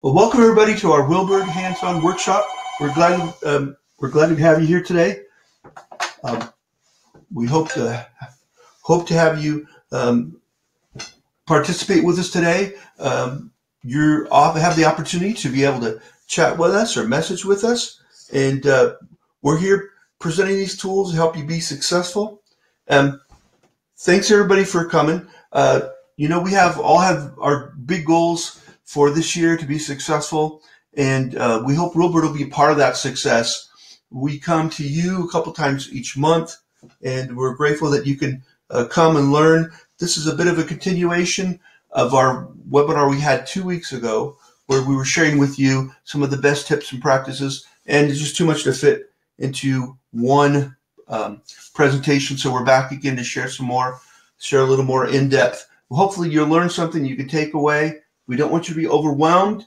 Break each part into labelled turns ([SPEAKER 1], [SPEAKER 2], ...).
[SPEAKER 1] Well, welcome everybody to our Realbird hands-on workshop. We're glad to have you here today. Um, we hope to have you participate with us today. You have the opportunity to be able to chat with us or message with us, and we're here presenting these tools to help you be successful. Thanks everybody for coming. We all have our big goals for this year to be successful, and we hope Realbird will be part of that success. We come to you a couple times each month, and we're grateful that you can come and learn. This is a bit of a continuation of our webinar we had 2 weeks ago, where we were sharing with you some of the best tips and practices, and it's just too much to fit into one presentation. So we're back again to share a little more in depth. Hopefully you'll learn something you can take away. We don't want you to be overwhelmed.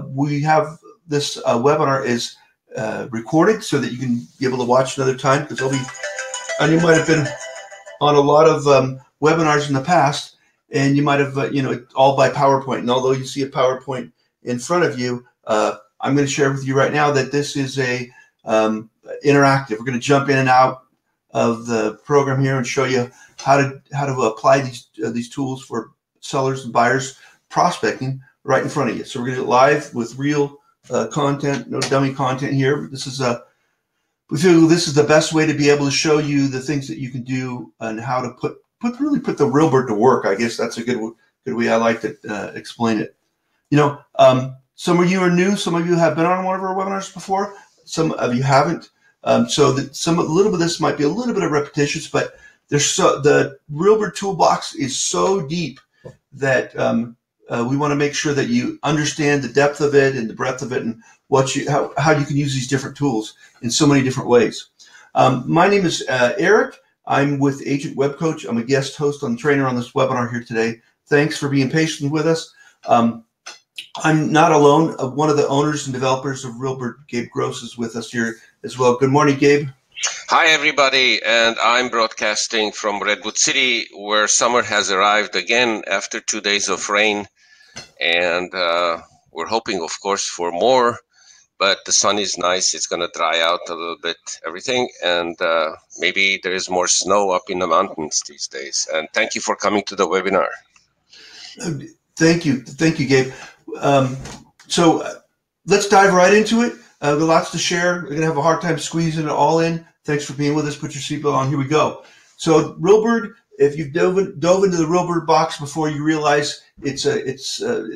[SPEAKER 1] We have this webinar is recorded so that you can be able to watch another time, because and you might have been on a lot of webinars in the past, and you might have, all by PowerPoint. And although you see a PowerPoint in front of you, I'm going to share with you right now that this is a interactive. We're going to jump in and out of the program here and show you how to apply these tools for sellers and buyers prospecting right in front of you. So we're going to do it live with real content, no dummy content here. We feel this is the best way to be able to show you the things that you can do and how to put the Realbird to work. I guess that's a good way I like to explain it. Some of you are new. Some of you have been on one of our webinars before. Some of you haven't. So that a little bit of this might be a little bit of repetitious, but the Realbird toolbox is so deep that we want to make sure that you understand the depth of it and the breadth of it, and how you can use these different tools in so many different ways. My name is Eric. I'm with Agent Web Coach. I'm a guest host and trainer on this webinar here today. Thanks for being patient with us. I'm not alone. One of the owners and developers of Realbird, Gabe Gross, is with us here as well. Good morning, Gabe.
[SPEAKER 2] Hi, everybody, and I'm broadcasting from Redwood City, where summer has arrived again after 2 days of rain, and we're hoping, of course, for more, but the sun is nice. It's going to dry out a little bit, everything, and maybe there is more snow up in the mountains these days. And thank you for coming to the webinar.
[SPEAKER 1] Thank you, Gabe. So let's dive right into it. There's lots to share. We're going to have a hard time squeezing it all in. Thanks for being with us. Put your seatbelt on. Here we go. So Realbird, if you've dove into the Realbird box before, you realize it's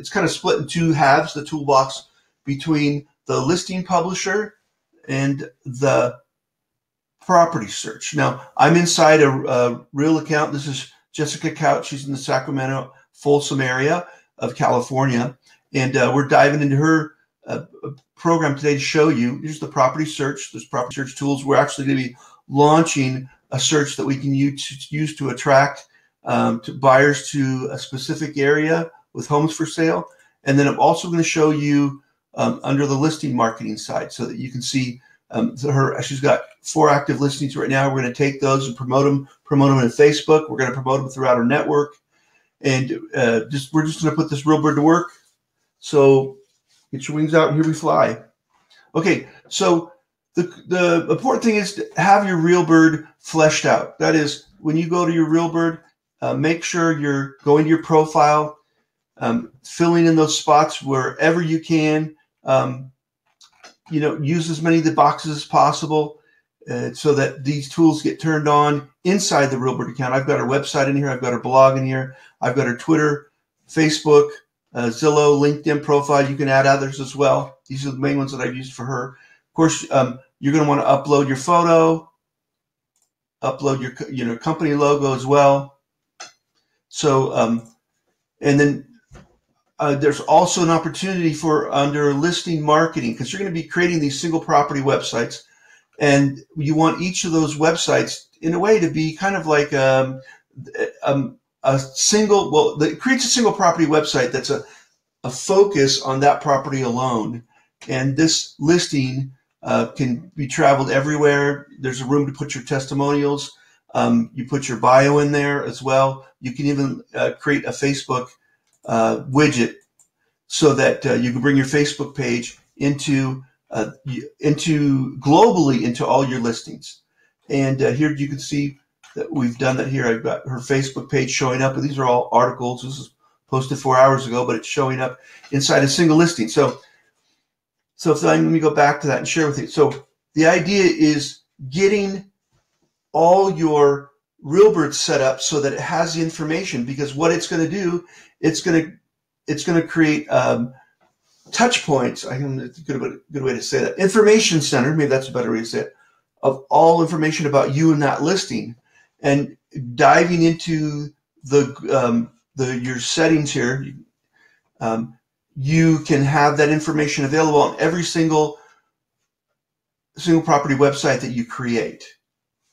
[SPEAKER 1] kind of split in two halves, the toolbox, between the listing publisher and the property search. Now, I'm inside a real account. This is Jessica Couch. She's in the Sacramento, Folsom area of California, and we're diving into her program today to show you. Here's the property search. There's property search tools. We're actually going to be launching a search that we can use to attract to buyers to a specific area with homes for sale. And then I'm also going to show you under the listing marketing side, so that you can see she's got 4 active listings right now. We're going to take those and promote them in Facebook. We're going to promote them throughout our network, and we're just going to put this Realbird to work. So get your wings out and here we fly. Okay, so the important thing is to have your Realbird fleshed out. That is, when you go to your Realbird, make sure you're going to your profile, filling in those spots wherever you can. Use as many of the boxes as possible so that these tools get turned on inside the Realbird account. I've got our website in here. I've got our blog in here. I've got our Twitter, Facebook, Zillow, LinkedIn profile. You can add others as well. These are the main ones that I've used for her. Of course, you're going to want to upload your photo, upload your company logo as well. So, and then there's also an opportunity for under listing marketing, because you're going to be creating these single property websites, and you want each of those websites in a way to be kind of like it creates a single property website that's a focus on that property alone. And this listing can be traveled everywhere. There's a room to put your testimonials. You put your bio in there as well. You can even create a Facebook widget so that you can bring your Facebook page into globally into all your listings. And here you can see that we've done that here. I've got her Facebook page showing up. These are all articles. This is posted 4 hours ago, but it's showing up inside a single listing. So let me go back to that and share with you. So the idea is getting all your Realbird set up so that it has the information, because what it's going to do, it's going to create touch points. It's a good way to say that. Information center, maybe that's a better way to say it, of all information about you and that listing, and diving into your settings here. You can have that information available on every single property website that you create.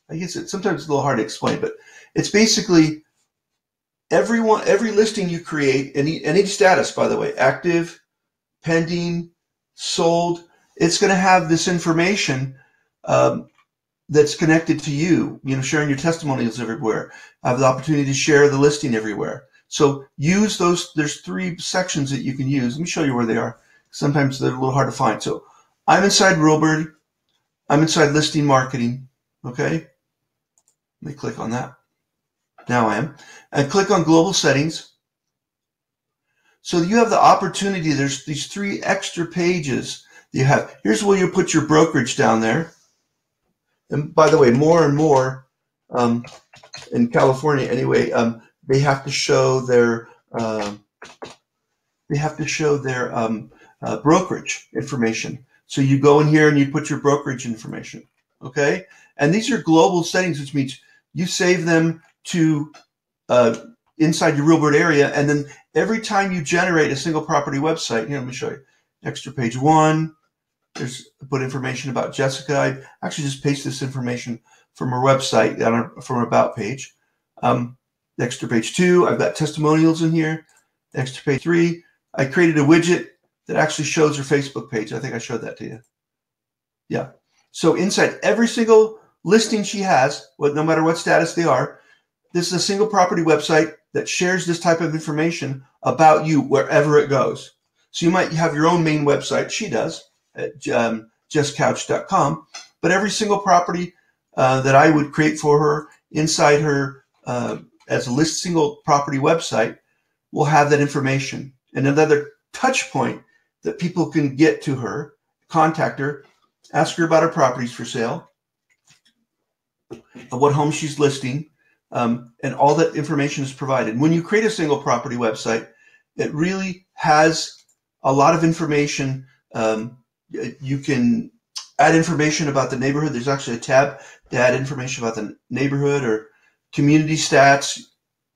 [SPEAKER 1] I guess sometimes it's a little hard to explain, but it's basically every listing you create, any status, by the way, active, pending, sold, it's going to have this information that's connected to you. Sharing your testimonials everywhere. Have the opportunity to share the listing everywhere. So use those. There's 3 sections that you can use. Let me show you where they are. Sometimes they're a little hard to find. So I'm inside Realbird. I'm inside listing marketing. Okay. Let me click on that. Now I am. And click on global settings. So you have the opportunity. There's these 3 extra pages that you have. Here's where you put your brokerage down there. And by the way, more and more in California anyway, they have to show their brokerage information. So you go in here and you put your brokerage information. Okay, and these are global settings, which means you save them to inside your Realbird area, and then every time you generate a single property website, here, let me show you. Extra page 1. There's put information about Jessica. I actually just paste this information from her website from her about page. Extra page 2, I've got testimonials in here. Extra page 3, I created a widget that actually shows her Facebook page. I think I showed that to you. Yeah. So inside every single listing she has, no matter what status they are, this is a single property website that shares this type of information about you wherever it goes. So you might have your own main website. She does at justcouch.com. But every single property that I would create for her inside her as a single property website will have that information. And another touch point that people can get to her, contact her, ask her about her properties for sale, what home she's listing, and all that information is provided. When you create a single property website, it really has a lot of information. You can add information about the neighborhood. There's actually a tab to add information about the neighborhood or community stats.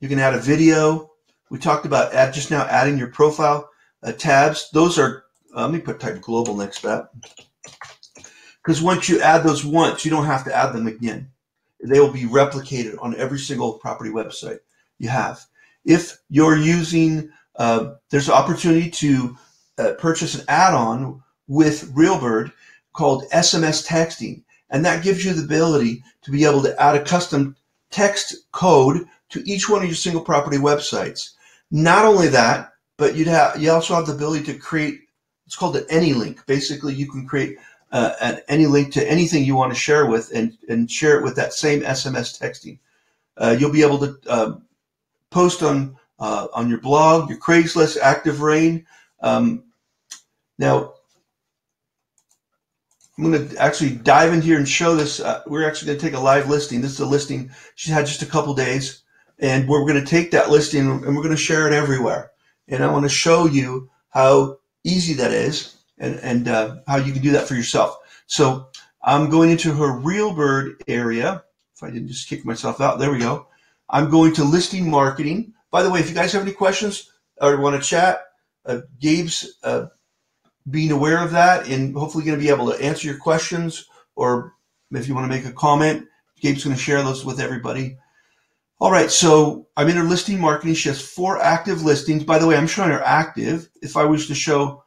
[SPEAKER 1] You can add a video. We talked about just now adding your profile tabs. Those are, let me type global next to that. Because once you add those once, you don't have to add them again. They will be replicated on every single property website you have. If you're using, there's an opportunity to purchase an add-on with Realbird called SMS texting. And that gives you the ability to be able to add a custom text code to each one of your single property websites. Not only that, but you also have the ability to create, it's called an any link. Basically, you can create any link to anything you want to share with and share it with that same SMS texting. You'll be able to post on your blog, your Craigslist, Active Rain. Now, I'm going to actually dive in here and show this. We're actually going to take a live listing. This is a listing she had just a couple days, and we're going to take that listing and we're going to share it everywhere. And I want to show you how easy that is and how you can do that for yourself. So I'm going into her Realbird area. If I didn't just kick myself out, there we go. I'm going to listing marketing. By the way, if you guys have any questions or want to chat, Gabe's being aware of that and hopefully going to be able to answer your questions, or if you want to make a comment, Gabe's going to share those with everybody. All right, so I'm in her listing marketing. She has 4 active listings. By the way, I'm showing her active. If I was to show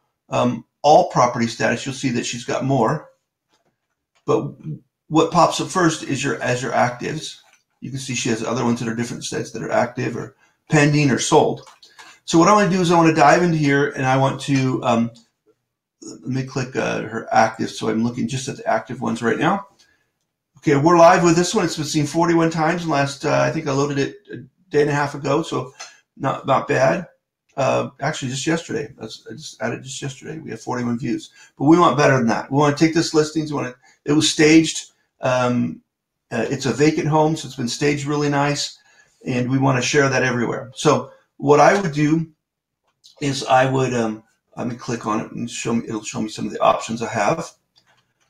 [SPEAKER 1] all property status, you'll see that she's got more. But what pops up first is your actives. You can see she has other ones that are different states that are active or pending or sold. So what I want to do is I want to dive into here, and I want to let me click her active. So I'm looking just at the active ones right now. Okay, we're live with this one. It's been seen 41 times in the last, I think I loaded it a day and a half ago, so not bad. Actually, just yesterday. I just added just yesterday. We have 41 views, but we want better than that. We want to take this listings. It was staged. It's a vacant home, so it's been staged really nice, and we want to share that everywhere. So what I would do is I would let me click on it and show me. It'll show me some of the options I have.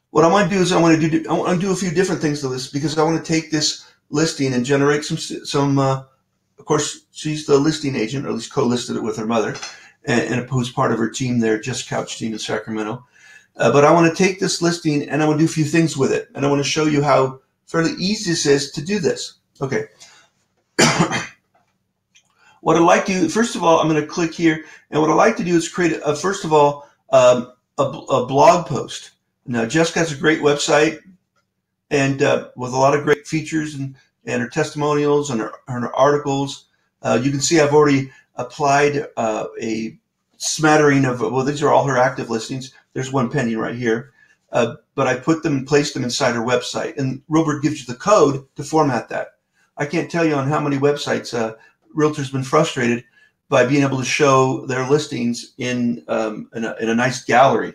[SPEAKER 1] What I want to do is I want to do a few different things to this, because I want to take this listing and generate some. Of course, she's the listing agent, or at least co-listed it with her mother, and who's part of her team there, Just Couch team in Sacramento. But I want to take this listing and I want to do a few things with it, and I want to show you how fairly easy this is to do this. Okay. What I'd like to do, first of all, I'm going to click here, and what I'd like to do is create, first of all, a blog post. Now, Jessica has a great website, and with a lot of great features and her testimonials and her articles. You can see I've already applied a smattering of, well, these are all her active listings. There's one pending right here. But I put them and placed them inside her website. And Realbird gives you the code to format that. I can't tell you on how many websites realtors been frustrated by being able to show their listings in a nice gallery.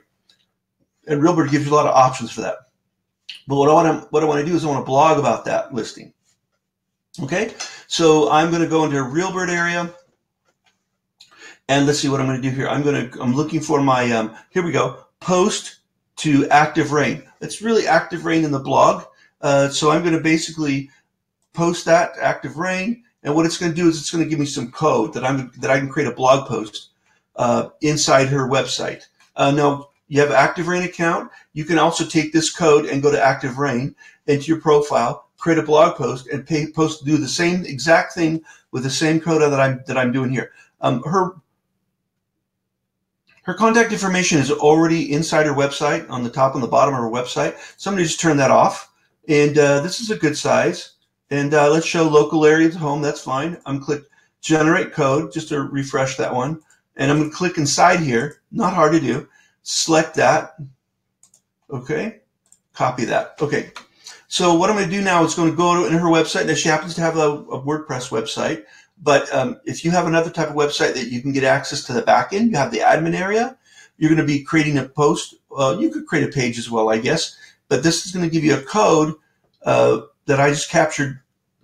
[SPEAKER 1] And Realbird gives you a lot of options for that. But what I want to do is I want to blog about that listing. Okay, so I'm going to go into a Realbird area, and let's see what I'm going to do here. I'm looking for my here we go, post to active rain. It's really active rain in the blog. So I'm going to basically post that to active rain, and what it's going to do is it's going to give me some code that I can create a blog post inside her website. Now, you have an Active Rain account. You can also take this code and go to Active Rain into your profile, create a blog post, and do the same exact thing with the same code that I'm doing here. Her contact information is already inside her website, on the top and the bottom of her website. Somebody just turned that off, and this is a good size. And let's show local areas home. That's fine. I'm click generate code just to refresh that one, and I'm going to click inside here. Not hard to do. Select that. Okay. Copy that. Okay. So what I'm going to do now is going to go to her website. Now, she happens to have a WordPress website, but if you have another type of website that you can get access to the back end, you have the admin area, you're going to be creating a post. You could create a page as well, I guess, but this is going to give you a code that I just captured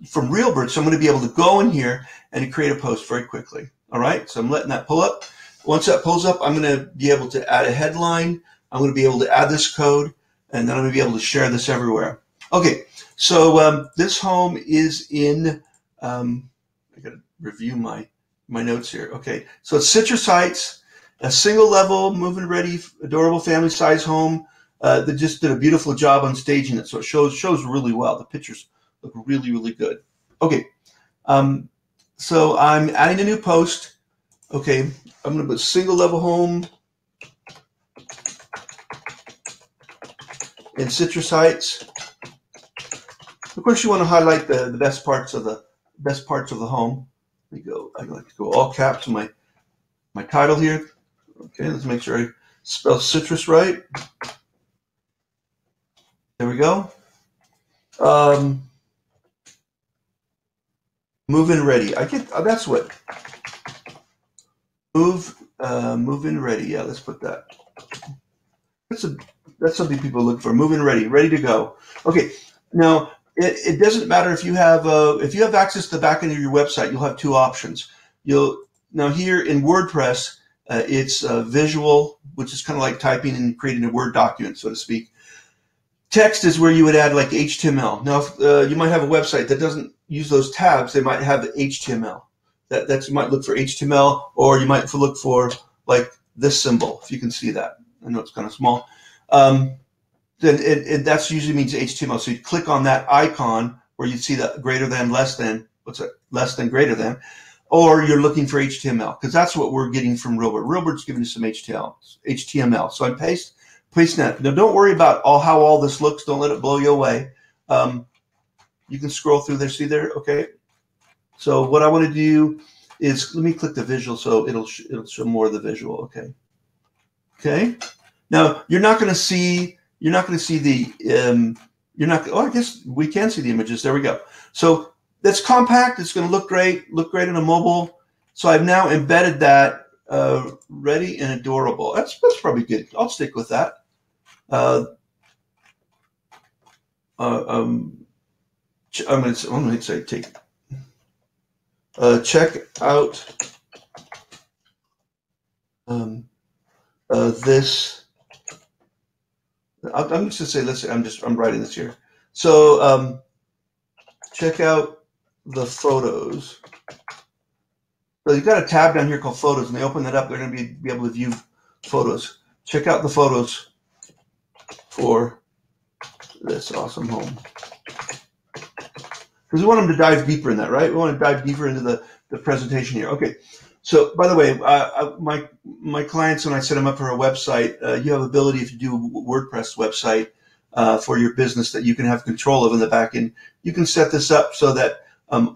[SPEAKER 1] from Realbird. So I'm going to be able to go in here and create a post very quickly. All right. So I'm letting that pull up. Once that pulls up, I'm going to be able to add a headline. I'm going to be able to add this code, and then I'm going to be able to share this everywhere. Okay, so this home is in, I got to review my notes here. Okay, so it's Citrus Heights, a single level, move-in ready, adorable family size home. They just did a beautiful job on staging it, so it shows really well. The pictures look really, really good. Okay, so I'm adding a new post. Okay, I'm going to put single level home in Citrus Heights. Of course, you want to highlight the best parts of the home. Let me go. I like to go all caps in my title here. Okay, let's make sure I spell citrus right. There we go. Move-in ready. I get that's what. Move-in ready. Yeah, let's put that. That's something people look for. Move-in ready to go. Okay, now. It doesn't matter if you have access to the back end of your website. You'll have two options. Now here in WordPress, it's visual, which is kind of like typing and creating a Word document, so to speak. Text is where you would add like HTML. Now, if, you might have a website that doesn't use those tabs. They might have HTML. You might look for HTML, or you might look for like this symbol, if you can see that. I know it's kind of small. Then that usually means HTML. So you click on that icon where you see the greater than, less than, less than, greater than, or you're looking for HTML, because that's what we're getting from Realbird. Realbird's giving us some HTML. So I'm pasting that. Now don't worry about how all this looks. Don't let it blow you away. You can scroll through there. See there? Okay. So what I want to do is, let me click the visual so it'll show more of the visual. Okay. Okay. Now you're not going to see the oh, I guess we can see the images. There we go. So that's compact. It's going to look great on a mobile. So I've now embedded that ready and adorable. That's probably good. I'll stick with that. I'm going to say check out this. I'm just going to say, I'm writing this here. So check out the photos. So you've got a tab down here called Photos, and they open that up. They're going to be able to view photos. Check out the photos for this awesome home. Because we want them to dive deeper in that, right? We want to dive deeper into the presentation here. Okay. So, by the way, my clients, when I set them up for a website, you have ability, if you do a WordPress website for your business that you can have control of in the back end, you can set this up so that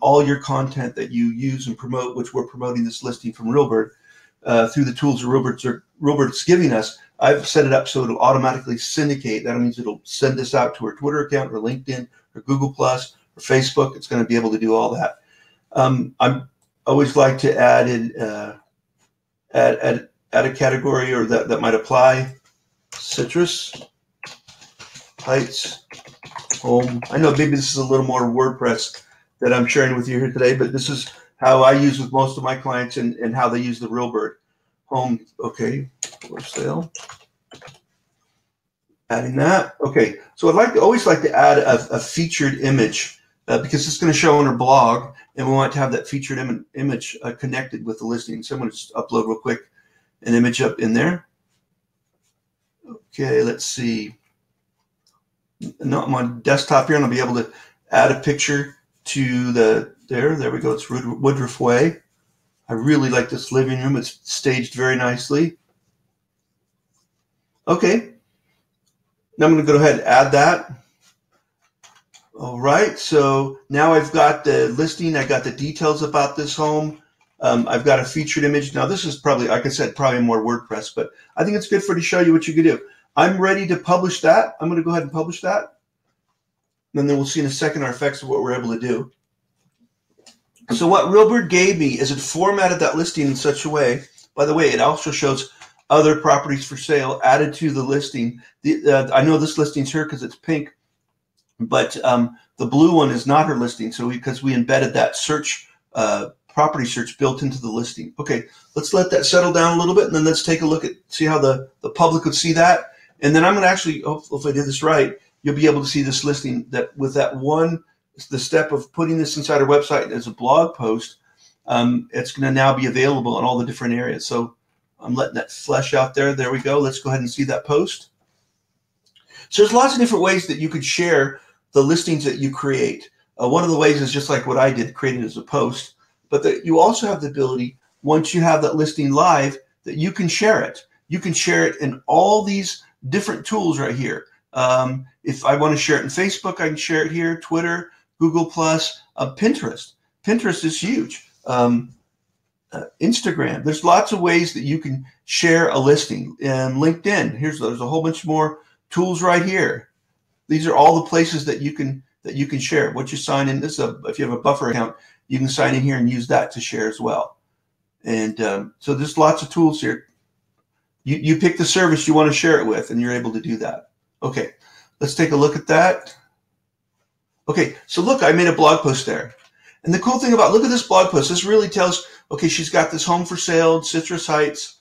[SPEAKER 1] all your content that you use and promote, which we're promoting this listing from Realbird, through the tools Realbird's giving us, I've set it up so it'll automatically syndicate. That means it'll send this out to our Twitter account or LinkedIn or Google Plus or Facebook. It's going to be able to do all that. I'm always like to add in add a category or that might apply. Citrus Heights home. I know maybe this is a little more WordPress that I'm sharing with you here today, but this is how I use with most of my clients and how they use the Realbird home. Okay, for sale. Adding that. Okay, so I'd always like to add a featured image because it's going to show on our blog, and we want to have that featured image connected with the listing. So I'm going to just upload real quick an image up in there. Okay, let's see. Not my desktop here, and I'll be able to add a picture to there we go. It's Woodruff Way. I really like this living room. It's staged very nicely. Okay. Now I'm going to go ahead and add that. All right. So now I've got the listing. I got the details about this home. I've got a featured image. Now this is probably, like I said, probably more WordPress, but I think it's good to show you what you can do. I'm ready to publish that. I'm going to go ahead and publish that. And then we'll see in a second our effects of what we're able to do. So what Realbird gave me is it formatted that listing in such a way. By the way, it also shows other properties for sale added to the listing. I know this listing's here because it's pink, but the blue one is not her listing. So because we embedded that search, property search built into the listing. Okay, let's let that settle down a little bit, and then let's take a look at see how the public would see that. And then I'm going to actually, hopefully if I did this right, you'll be able to see this listing that with that one, the step of putting this inside our website as a blog post, it's going to now be available in all the different areas. So I'm letting that flesh out there. There we go. Let's go ahead and see that post. So there's lots of different ways that you could share the listings that you create. One of the ways is just like what I did, create it as a post, but that you also have the ability, once you have that listing live, that you can share it. You can share it in all these different tools right here. If I want to share it in Facebook, I can share it here, Twitter, Google Plus, Pinterest. Pinterest is huge. Instagram. There's lots of ways that you can share a listing. And LinkedIn. There's a whole bunch more tools right here. These are all the places that you can share. Once you sign in, if you have a buffer account, you can sign in here and use that to share as well. And so there's lots of tools here. You pick the service you want to share it with, and you're able to do that. Okay, let's take a look at that. Okay, so look, I made a blog post there. And the cool thing about, look at this blog post. This really tells, okay, she's got this home for sale, Citrus Heights.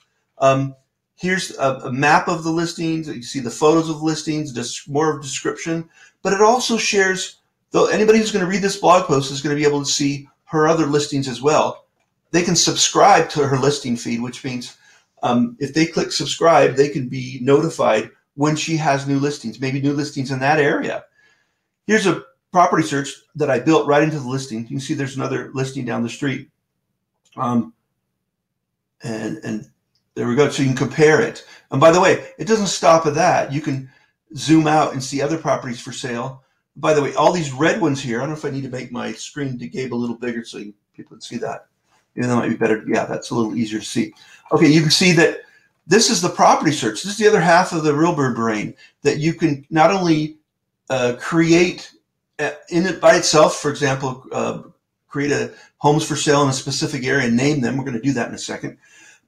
[SPEAKER 1] Here's a map of the listings. You see the photos of the listings, just more of a description. But it also shares, though anybody who's going to read this blog post is going to be able to see her other listings as well. They can subscribe to her listing feed, which means if they click subscribe, they can be notified when she has new listings, maybe new listings in that area. Here's a property search that I built right into the listing. You can see there's another listing down the street. And there we go. So you can compare it. And by the way, it doesn't stop at that. You can zoom out and see other properties for sale. By the way, all these red ones here, I don't know if I need to make my screen to Gabe a little bigger so people can see that. Even though it might be better. Yeah, that's a little easier to see. Okay, you can see that this is the property search. This is the other half of the Realbird brain, that you can not only create in it by itself, for example, create a homes for sale in a specific area and name them. We're going to do that in a second.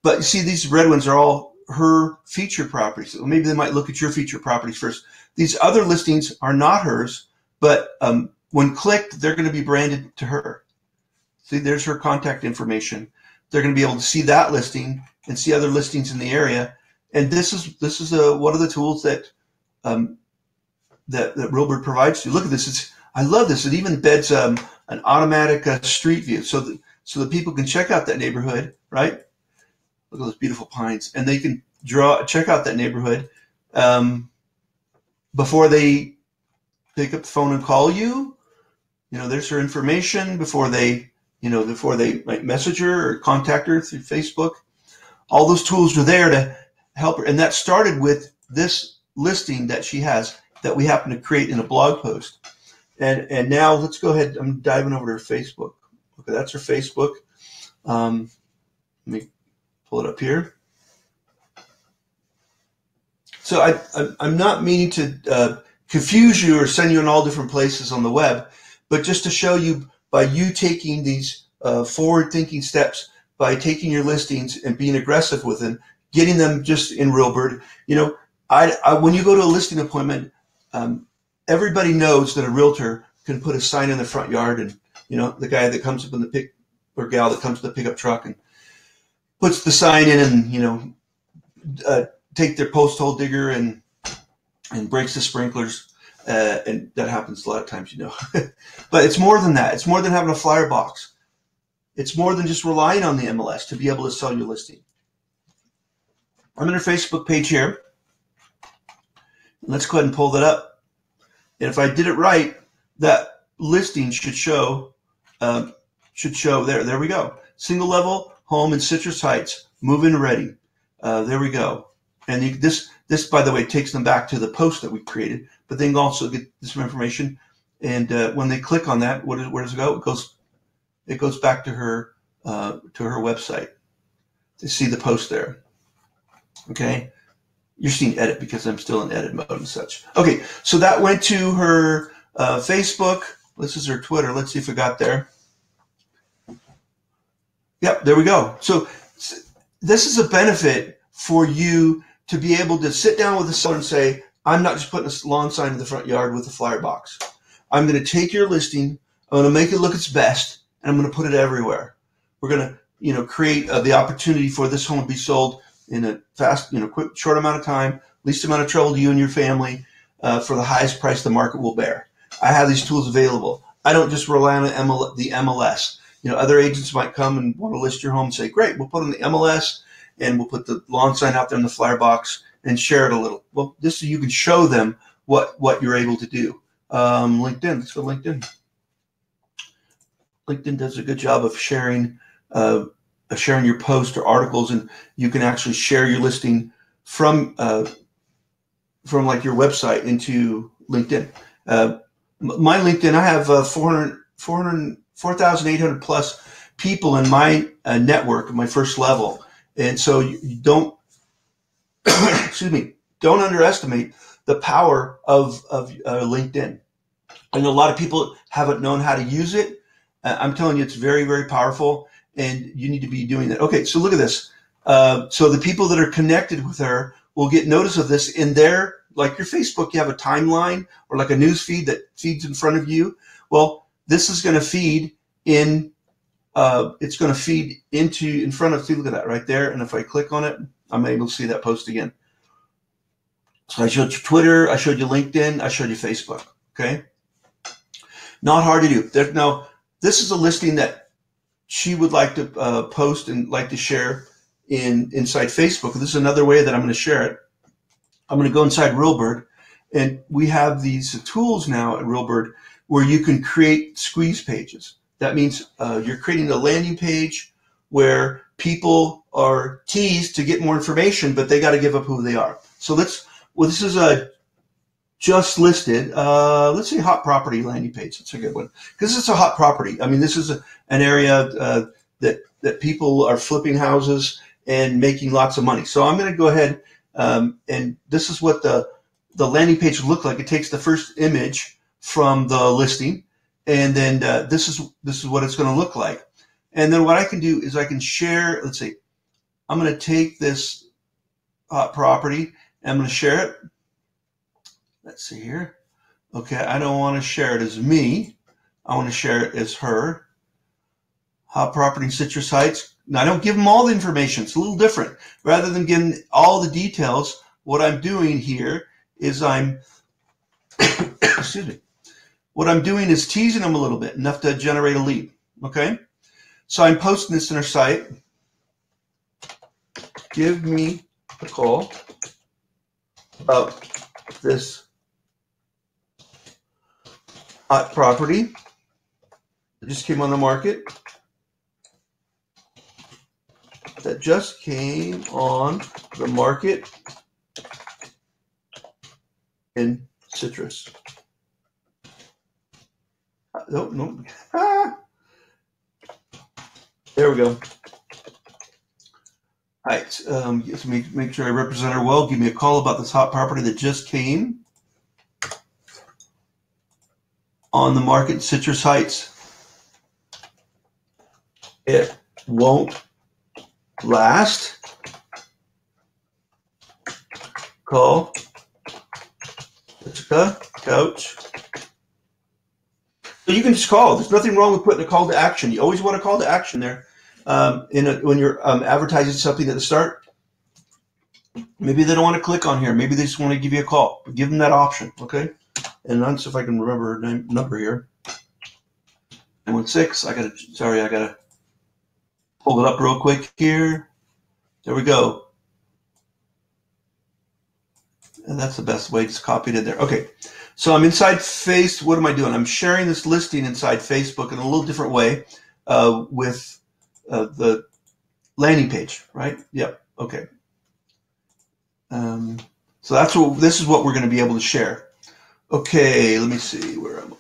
[SPEAKER 1] But you see, these red ones are all her featured properties. So maybe they might look at your featured properties first. These other listings are not hers, but when clicked, they're going to be branded to her. See, there's her contact information. They're going to be able to see that listing and see other listings in the area. And this is one of the tools that that Realbird provides you. Look at this. I love this. It even embeds an automatic street view so that people can check out that neighborhood, right? Look at those beautiful pines. And they can check out that neighborhood before they pick up the phone and call you. You know, there's her information before they might message her or contact her through Facebook. All those tools are there to help her. And that started with this listing that she has that we happen to create in a blog post. And now let's go ahead. I'm diving over to her Facebook. Okay, that's her Facebook. Let me pull it up here. So I'm not meaning to confuse you or send you in all different places on the web, but just to show you by you taking these forward-thinking steps, by taking your listings and being aggressive with them, getting them just in Realbird. You know, when you go to a listing appointment, everybody knows that a realtor can put a sign in the front yard, and you know, the guy that comes up in the or gal that comes to the pickup truck and puts the sign in, and you know, take their post hole digger and breaks the sprinklers, and that happens a lot of times, you know. But it's more than that. It's more than having a flyer box. It's more than just relying on the MLS to be able to sell your listing. I'm in her Facebook page here. Let's go ahead and pull that up. And if I did it right, that listing should show there. There we go. Single level home in Citrus Heights, move-in ready. There we go. And this, by the way, takes them back to the post that we created. But they can also get this information. And when they click on that, where does it go? It goes back to her website. They see the post there. Okay. You're seeing edit because I'm still in edit mode and such. Okay, so that went to her Facebook. This is her Twitter. Let's see if it got there. Yep, there we go. So this is a benefit for you to be able to sit down with the seller and say, I'm not just putting a lawn sign in the front yard with a flyer box. I'm going to take your listing, I'm going to make it look its best, and I'm going to put it everywhere. We're going to, you know, create the opportunity for this home to be sold in a fast, you know, quick, short amount of time, least amount of trouble to you and your family, for the highest price the market will bear. I have these tools available. I don't just rely on the MLS. You know, other agents might come and want to list your home and say, great, we'll put on the MLS and we'll put the lawn sign out there in the flyer box and share it a little. Well, this you can show them what you're able to do. LinkedIn, let's go to LinkedIn. LinkedIn does a good job of sharing your posts or articles, and you can actually share your listing from like your website into LinkedIn. My LinkedIn, I have 4,800 plus people in my network, my first level. And so you don't, excuse me, don't underestimate the power of LinkedIn. I know a lot of people haven't known how to use it. I'm telling you, it's very, very powerful, and you need to be doing that. Okay, so look at this. So the people that are connected with her will get notice of this in their, like your Facebook, you have a timeline or like a news feed that feeds in front of you. Well, this is going to feed in, it's going to feed in front of, see, look at that right there. And if I click on it, I'm able to see that post again. So I showed you Twitter, I showed you LinkedIn, I showed you Facebook. Okay. Not hard to do. Now, this is a listing that she would like to post and like to share inside Facebook. This is another way that I'm going to share it. I'm going to go inside Realbird, and we have these tools now at Realbird where you can create squeeze pages. That means you're creating a landing page where people are teased to get more information, but they got to give up who they are. So this is a just listed, let's say hot property landing page. That's a good one because it's a hot property. I mean, this is an area that that people are flipping houses and making lots of money. So I'm going to go ahead and this is what the landing page would look like. It takes the first image from the listing, and then this is what it's going to look like. And then what I can do is I can share. Let's see. I'm going to take this hot property and I'm going to share it. Let's see here. Okay, I don't want to share it as me. I want to share it as her. Hot property in Citrus Heights. Now, I don't give them all the information. It's a little different. Rather than giving all the details, what I'm doing here is I'm, excuse me, what I'm doing is teasing them a little bit, enough to generate a lead. Okay? So I'm posting this in our site. Give me a call about this hot property that just came on the market. That just came on the market in Citrus. No. There we go. All right. Let me make sure I represent her well. Give me a call about this hot property that just came on the market in Citrus Heights. It won't last. Call Jessica Couch. So you can just call. There's nothing wrong with putting a call to action. You always want a call to action there when you're advertising something at the start. Maybe they don't want to click on here. Maybe they just want to give you a call. But give them that option, okay? And let's see if I can remember her number here. 916. I gotta pull it up real quick here. There we go. And that's the best way. Just copy it in there. Okay. So I'm inside what am I doing? I'm sharing this listing inside Facebook in a little different way with the landing page, right? Yep. Okay. So this is what we're going to be able to share. Okay. Let me see where I'm.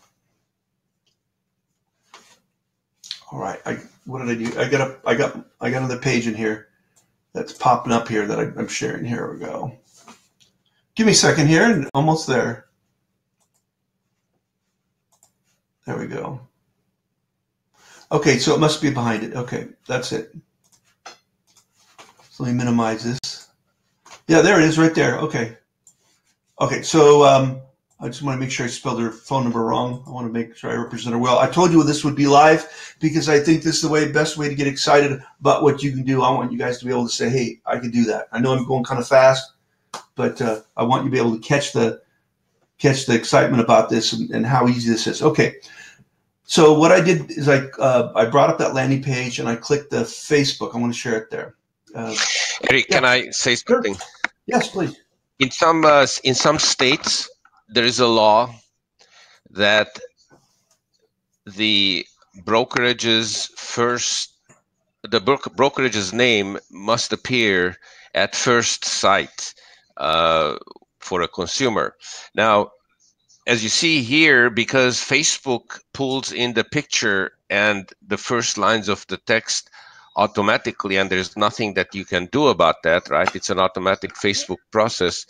[SPEAKER 1] All right. What did I do? I got another page in here that's popping up here that I'm sharing. Here we go. Give me a second here, and almost there. There we go. Okay, so it must be behind it. Okay, that's it. So let me minimize this. Yeah, there it is right there. Okay. Okay, so I just want to make sure I spelled her phone number wrong. I want to make sure I represent her well. I told you this would be live because I think this is the best way to get excited about what you can do. I want you guys to be able to say, hey, I can do that. I know I'm going kind of fast, but I want you to be able to catch the excitement about this and how easy this is. Okay. So what I did is I brought up that landing page and I clicked the Facebook. I want to share it there.
[SPEAKER 2] Eric, can I say something?
[SPEAKER 1] Sure. Yes, please.
[SPEAKER 2] In some states, there is a law that the brokerage's name must appear at first sight for a consumer. Now, as you see here, because Facebook pulls in the picture and the first lines of the text automatically, and there's nothing that you can do about that, right? It's an automatic Facebook process.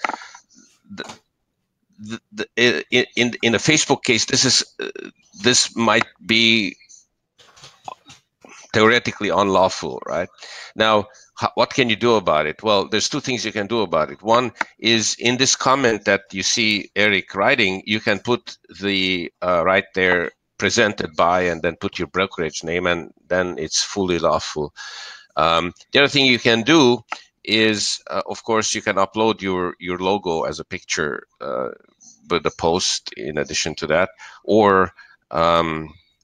[SPEAKER 2] In a Facebook case, this might be theoretically unlawful, right? Now, what can you do about it? Well, there's two things you can do about it. One is in this comment that you see Eric writing, you can put the right there presented by and then put your brokerage name, and then it's fully lawful. The other thing you can do is, of course, you can upload your logo as a picture with a post in addition to that, or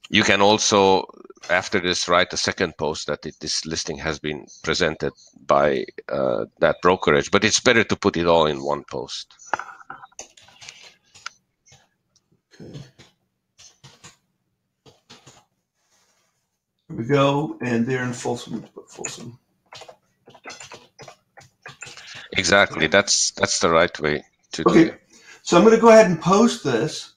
[SPEAKER 2] you can also, after this, write a second post that this listing has been presented by that brokerage, but it's better to put it all in one post.
[SPEAKER 1] Okay. Here we go, and they're in Folsom. Folsom.
[SPEAKER 2] Exactly, that's the right way to do it.
[SPEAKER 1] So I'm going to go ahead and post this.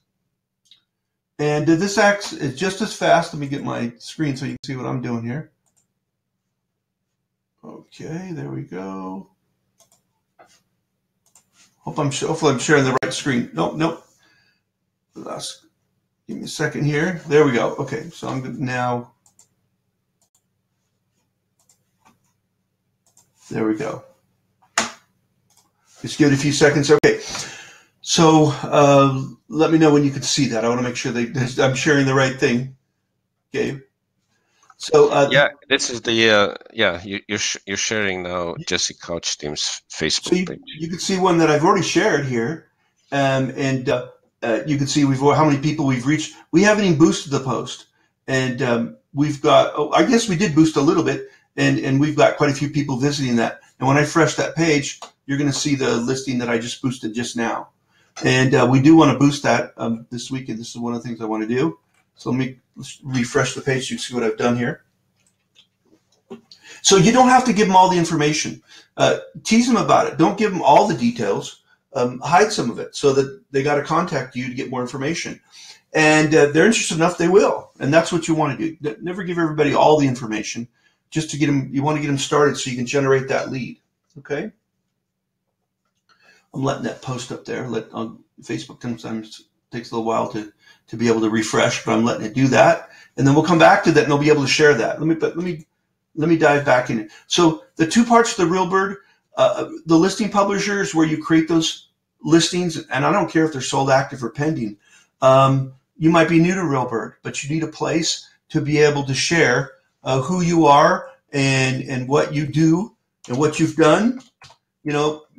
[SPEAKER 1] And this acts just as fast. Let me get my screen so you can see what I'm doing here. Okay, there we go. Hopefully I'm sharing the right screen. Nope. Give me a second here. There we go. Okay, so I'm good now. There we go. Just give it a few seconds. Okay, so let me know when you can see that. I want to make sure I'm sharing the right thing. Okay. So
[SPEAKER 2] yeah, this is the you're sharing now Jesse Couch Team's
[SPEAKER 1] so
[SPEAKER 2] Facebook page.
[SPEAKER 1] you can see one that I've already shared here, and you can see how many people we've reached. We haven't even boosted the post, and we've got. Oh, I guess we did boost a little bit, and we've got quite a few people visiting that. And when I refresh that page, you're going to see the listing that I just boosted just now. And we do want to boost that this weekend. This is one of the things I want to do. So let's refresh the page so you can see what I've done here. So you don't have to give them all the information. Tease them about it. Don't give them all the details. Hide some of it so that they got to contact you to get more information. And they're interested enough, they will. And that's what you want to do. Never give everybody all the information. Just to get them, you want to get them started so you can generate that lead. Okay? I'm letting that post up there. Facebook sometimes takes a little while to be able to refresh, but I'm letting it do that. And then we'll come back to that and they'll be able to share that. Let me dive back in. So the two parts of the Realbird, the listing publisher is where you create those listings, and I don't care if they're sold, active, or pending. You might be new to Realbird, but you need a place to be able to share who you are and what you do and what you've done.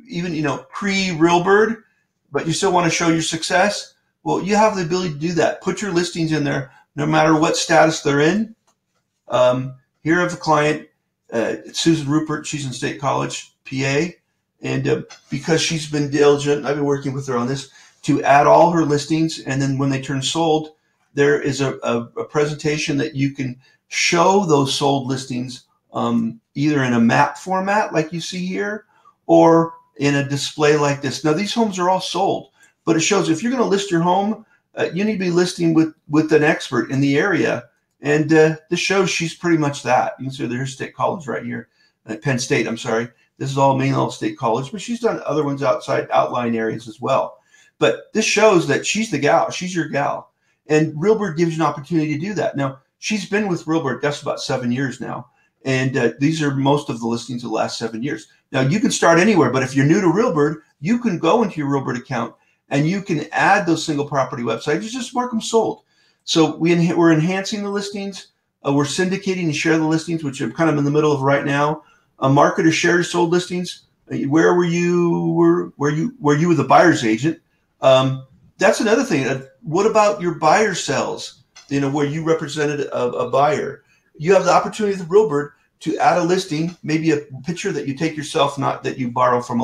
[SPEAKER 1] Even pre-Realbird, but you still want to show your success. Well, you have the ability to do that. Put your listings in there, no matter what status they're in. Here I have a client, Susan Rupert. She's in State College, PA, and because she's been diligent, I've been working with her on this to add all her listings, and then when they turn sold, there is a presentation that you can show those sold listings either in a map format like you see here or in a display like this. Now, these homes are all sold, but it shows if you're going to list your home, you need to be listing with an expert in the area. And this shows she's pretty much that. You can see there's State College right here, Penn State, I'm sorry. This is all Mainland State College, but she's done other ones outside outlying areas as well. But this shows that she's the gal, she's your gal. And Realbird gives you an opportunity to do that. Now, she's been with Realbird, that's about 7 years now. And these are most of the listings of the last 7 years. Now, you can start anywhere, but if you're new to Realbird, you can go into your Realbird account and you can add those single property websites. You just mark them sold. So we're enhancing the listings. We're syndicating and share the listings, which I'm kind of in the middle of right now. Market or share sold listings. Where were you? Were you with a buyer's agent? That's another thing. What about your buyer sales? Where you represented a buyer. You have the opportunity with Realbird to add a listing, maybe a picture that you take yourself, not that you borrow from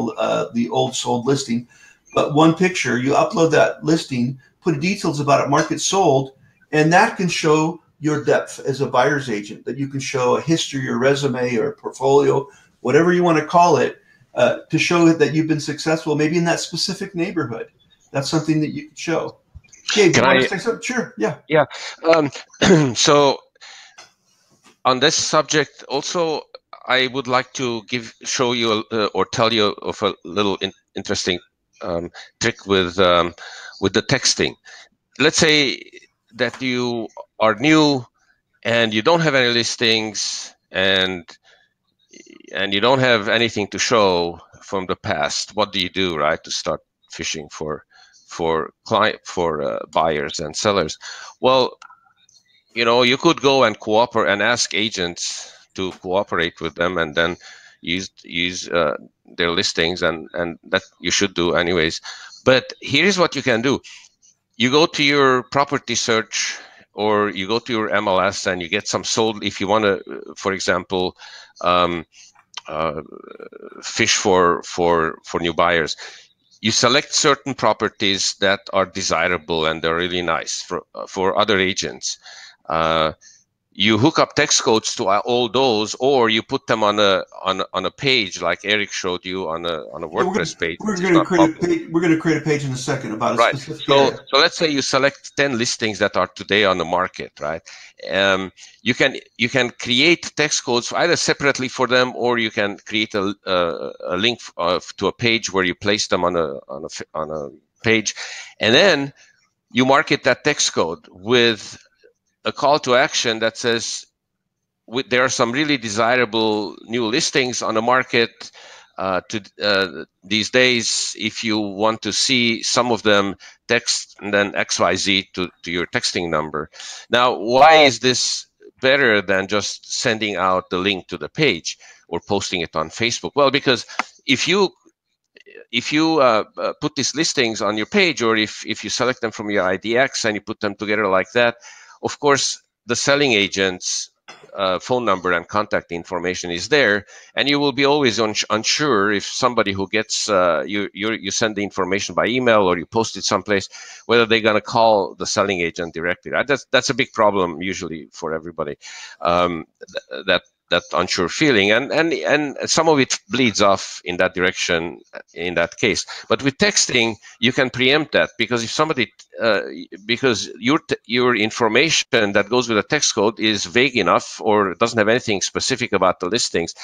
[SPEAKER 1] the old sold listing, but one picture. You upload that listing, put details about it, market sold, and that can show your depth as a buyer's agent, that you can show a history or resume or portfolio, whatever you want to call it, to show that you've been successful, maybe in that specific neighborhood. That's something that you can show. Gabe, you want to say something? Sure, yeah.
[SPEAKER 2] Yeah. So on this subject, also, I would like to show you or tell you of a little interesting trick with the texting. Let's say that you are new and you don't have any listings and you don't have anything to show from the past. What do you do, right, to start fishing for buyers and sellers? Well, you could go and cooperate and ask agents to cooperate with them, and then use their listings, and that you should do anyways. But here's what you can do. You go to your property search, or you go to your MLS and you get some sold. If you want to, for example, fish for new buyers, you select certain properties that are desirable and they're really nice for other agents. you hook up text codes to all those, or you put them on a page like Eric showed you on a
[SPEAKER 1] Yeah,
[SPEAKER 2] WordPress page,
[SPEAKER 1] we're
[SPEAKER 2] which is
[SPEAKER 1] going to
[SPEAKER 2] not
[SPEAKER 1] create a
[SPEAKER 2] public.
[SPEAKER 1] page. We're going to create a page in a second about a
[SPEAKER 2] Right.
[SPEAKER 1] specific
[SPEAKER 2] So
[SPEAKER 1] area.
[SPEAKER 2] let's say you select 10 listings that are today on the market, right? You can create text codes either separately for them, or you can create a link to a page where you place them on a page, and then you market that text code with a call to action that says, there are some really desirable new listings on the market these days. If you want to see some of them, text and then XYZ to your texting number. Now, why is this better than just sending out the link to the page or posting it on Facebook? Well, because if you put these listings on your page, or if you select them from your IDX and you put them together like that, of course, the selling agent's phone number and contact information is there, and you will be always unsure if somebody who gets you send the information by email or you post it someplace, whether they're going to call the selling agent directly. That's a big problem usually for everybody. That unsure feeling, and some of it bleeds off in that direction in that case. But with texting, you can preempt that, because if somebody because your information that goes with a text code is vague enough or doesn't have anything specific about the listings,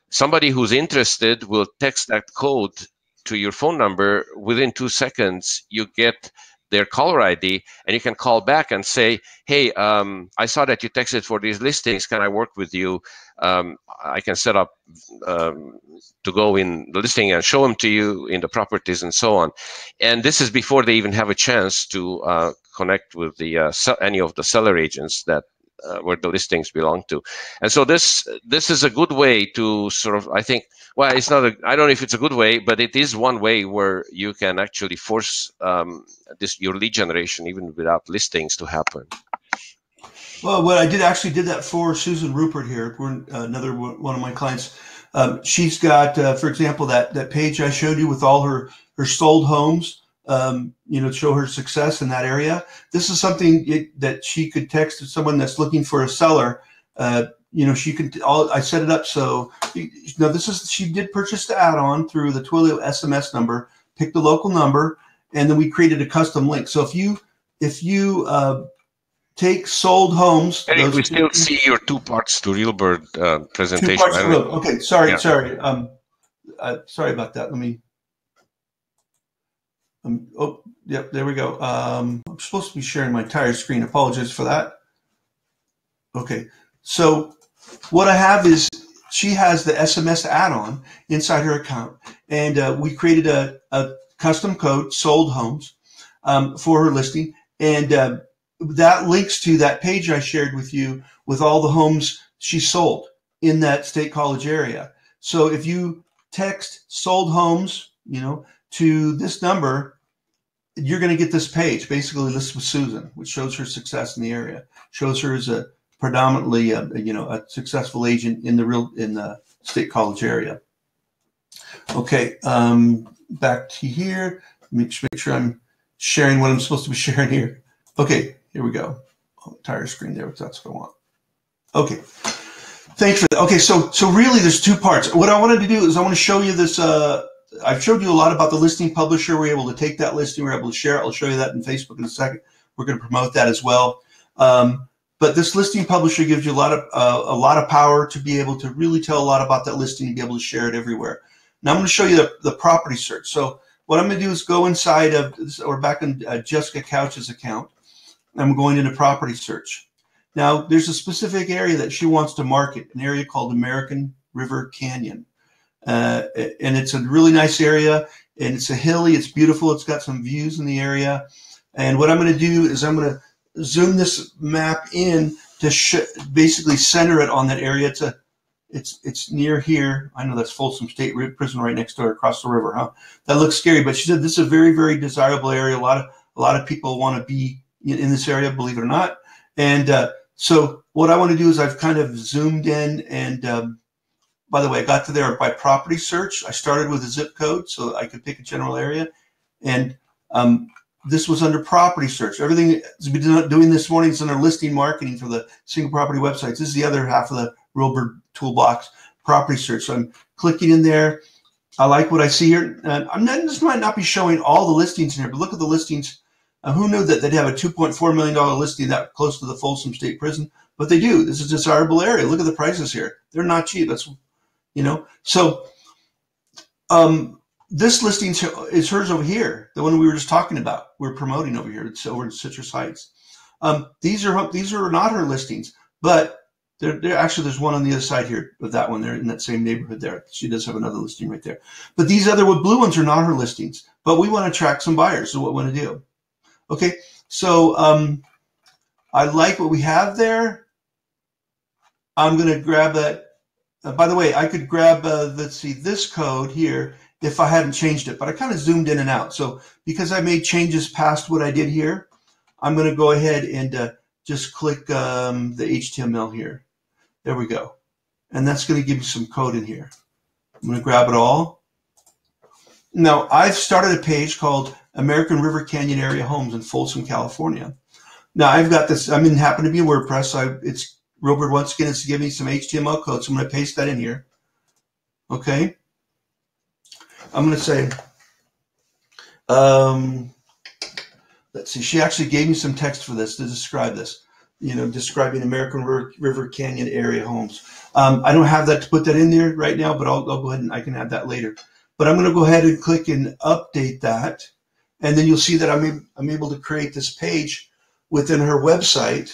[SPEAKER 2] somebody who's interested will text that code to your phone number. Within 2 seconds, you get their caller ID, and you can call back and say, hey, I saw that you texted for these listings. Can I work with you? I can set up to go in the listing and show them to you in the properties and so on. And this is before they even have a chance to connect with the any of the seller agents that where the listings belong to. And so this is a good way to sort of, I think, well, it's not I don't know if it's a good way, but it is one way where you can actually force your lead generation, even without listings, to happen.
[SPEAKER 1] Well, what I did that for Susan Rupert here. We're another one of my clients. She's got, for example, that page I showed you with all her sold homes. To show her success in that area. This is something that she could text to someone that's looking for a seller. She could. I set it up so. She did purchase the add-on through the Twilio SMS number. Pick the local number, and then we created a custom link. So if you take sold homes.
[SPEAKER 2] Eric, we still see your 2 parts to Realbird presentation.
[SPEAKER 1] 2 parts to Realbird. Okay, sorry. Sorry about that. Let me. Yep, there we go. I'm supposed to be sharing my entire screen. Apologize for that. Okay, so what I have is she has the SMS add-on inside her account, and we created a custom code, sold homes, for her listing, and that links to that page I shared with you with all the homes she sold in that State College area. So if you text sold homes, to this number, you're going to get this page, basically lists with Susan, which shows her success in the area, shows her as a predominantly, a successful agent in the State College area. Okay, back to here. Make sure I'm sharing what I'm supposed to be sharing here. Okay, here we go. Entire screen there, that's what I want. Okay, thanks for that. Okay, so really there's 2 parts. What I wanted to do is I want to show you this. I've showed you a lot about the listing publisher. We're able to take that listing, we're able to share it. I'll show you that in Facebook in a second. We're going to promote that as well. But this listing publisher gives you a lot of power to be able to really tell a lot about that listing and be able to share it everywhere. Now I'm going to show you the property search. So what I'm going to do is go inside of, or back in Jessica Couch's account. I'm going into property search. Now there's a specific area that she wants to market, an area called American River Canyon. And it's a really nice area, and it's hilly, it's beautiful, it's got some views in the area. And what I'm going to do is I'm going to zoom this map in to basically center it on that area. It's near here. I know that's Folsom State Prison right next door across the river, huh? That looks scary, but she said this is a very, very desirable area. A lot of people want to be in this area, believe it or not. And so what I want to do is I've kind of zoomed in, and by the way, I got to there by property search. I started with a zip code so I could pick a general area. And This was under property search. Everything we've been doing this morning is under listing marketing for the single property websites. This is the other half of the Realbird toolbox, property search. So I'm clicking in there. I like what I see here. This might not be showing all the listings in here, but look at the listings. Who knew that they'd have a $2.4 million listing that close to the Folsom State Prison? But they do. This is a desirable area. Look at the prices here. They're not cheap. That's, So this listing is hers over here, the one we were just talking about. We're promoting over here. It's over in Citrus Heights. These are not her listings, but they're actually, there's one on the other side here of that one. They're in that same neighborhood there. She does have another listing right there. But these other blue ones are not her listings. But we want to attract some buyers. So what we want to do? Okay, so I like what we have there. I'm going to grab that. By the way, I could grab, let's see, this code here if I hadn't changed it. But I kind of zoomed in and out. So because I made changes past what I did here, I'm going to go ahead and just click the HTML here. There we go. And that's going to give you some code in here. I'm going to grab it all. Now, I've started a page called American River Canyon Area Homes in Folsom, California. Now, I've got this. Happen to be WordPress. It's Realbird once again is to give me some HTML code. So I'm going to paste that in here. Okay. I'm going to say, let's see. She actually gave me some text for this to describe this. Describing American River Canyon area homes. I don't have that to put that in there right now, but I'll go ahead and I can add that later. But I'm going to go ahead and click and update that. And then you'll see that I'm able to create this page within her website.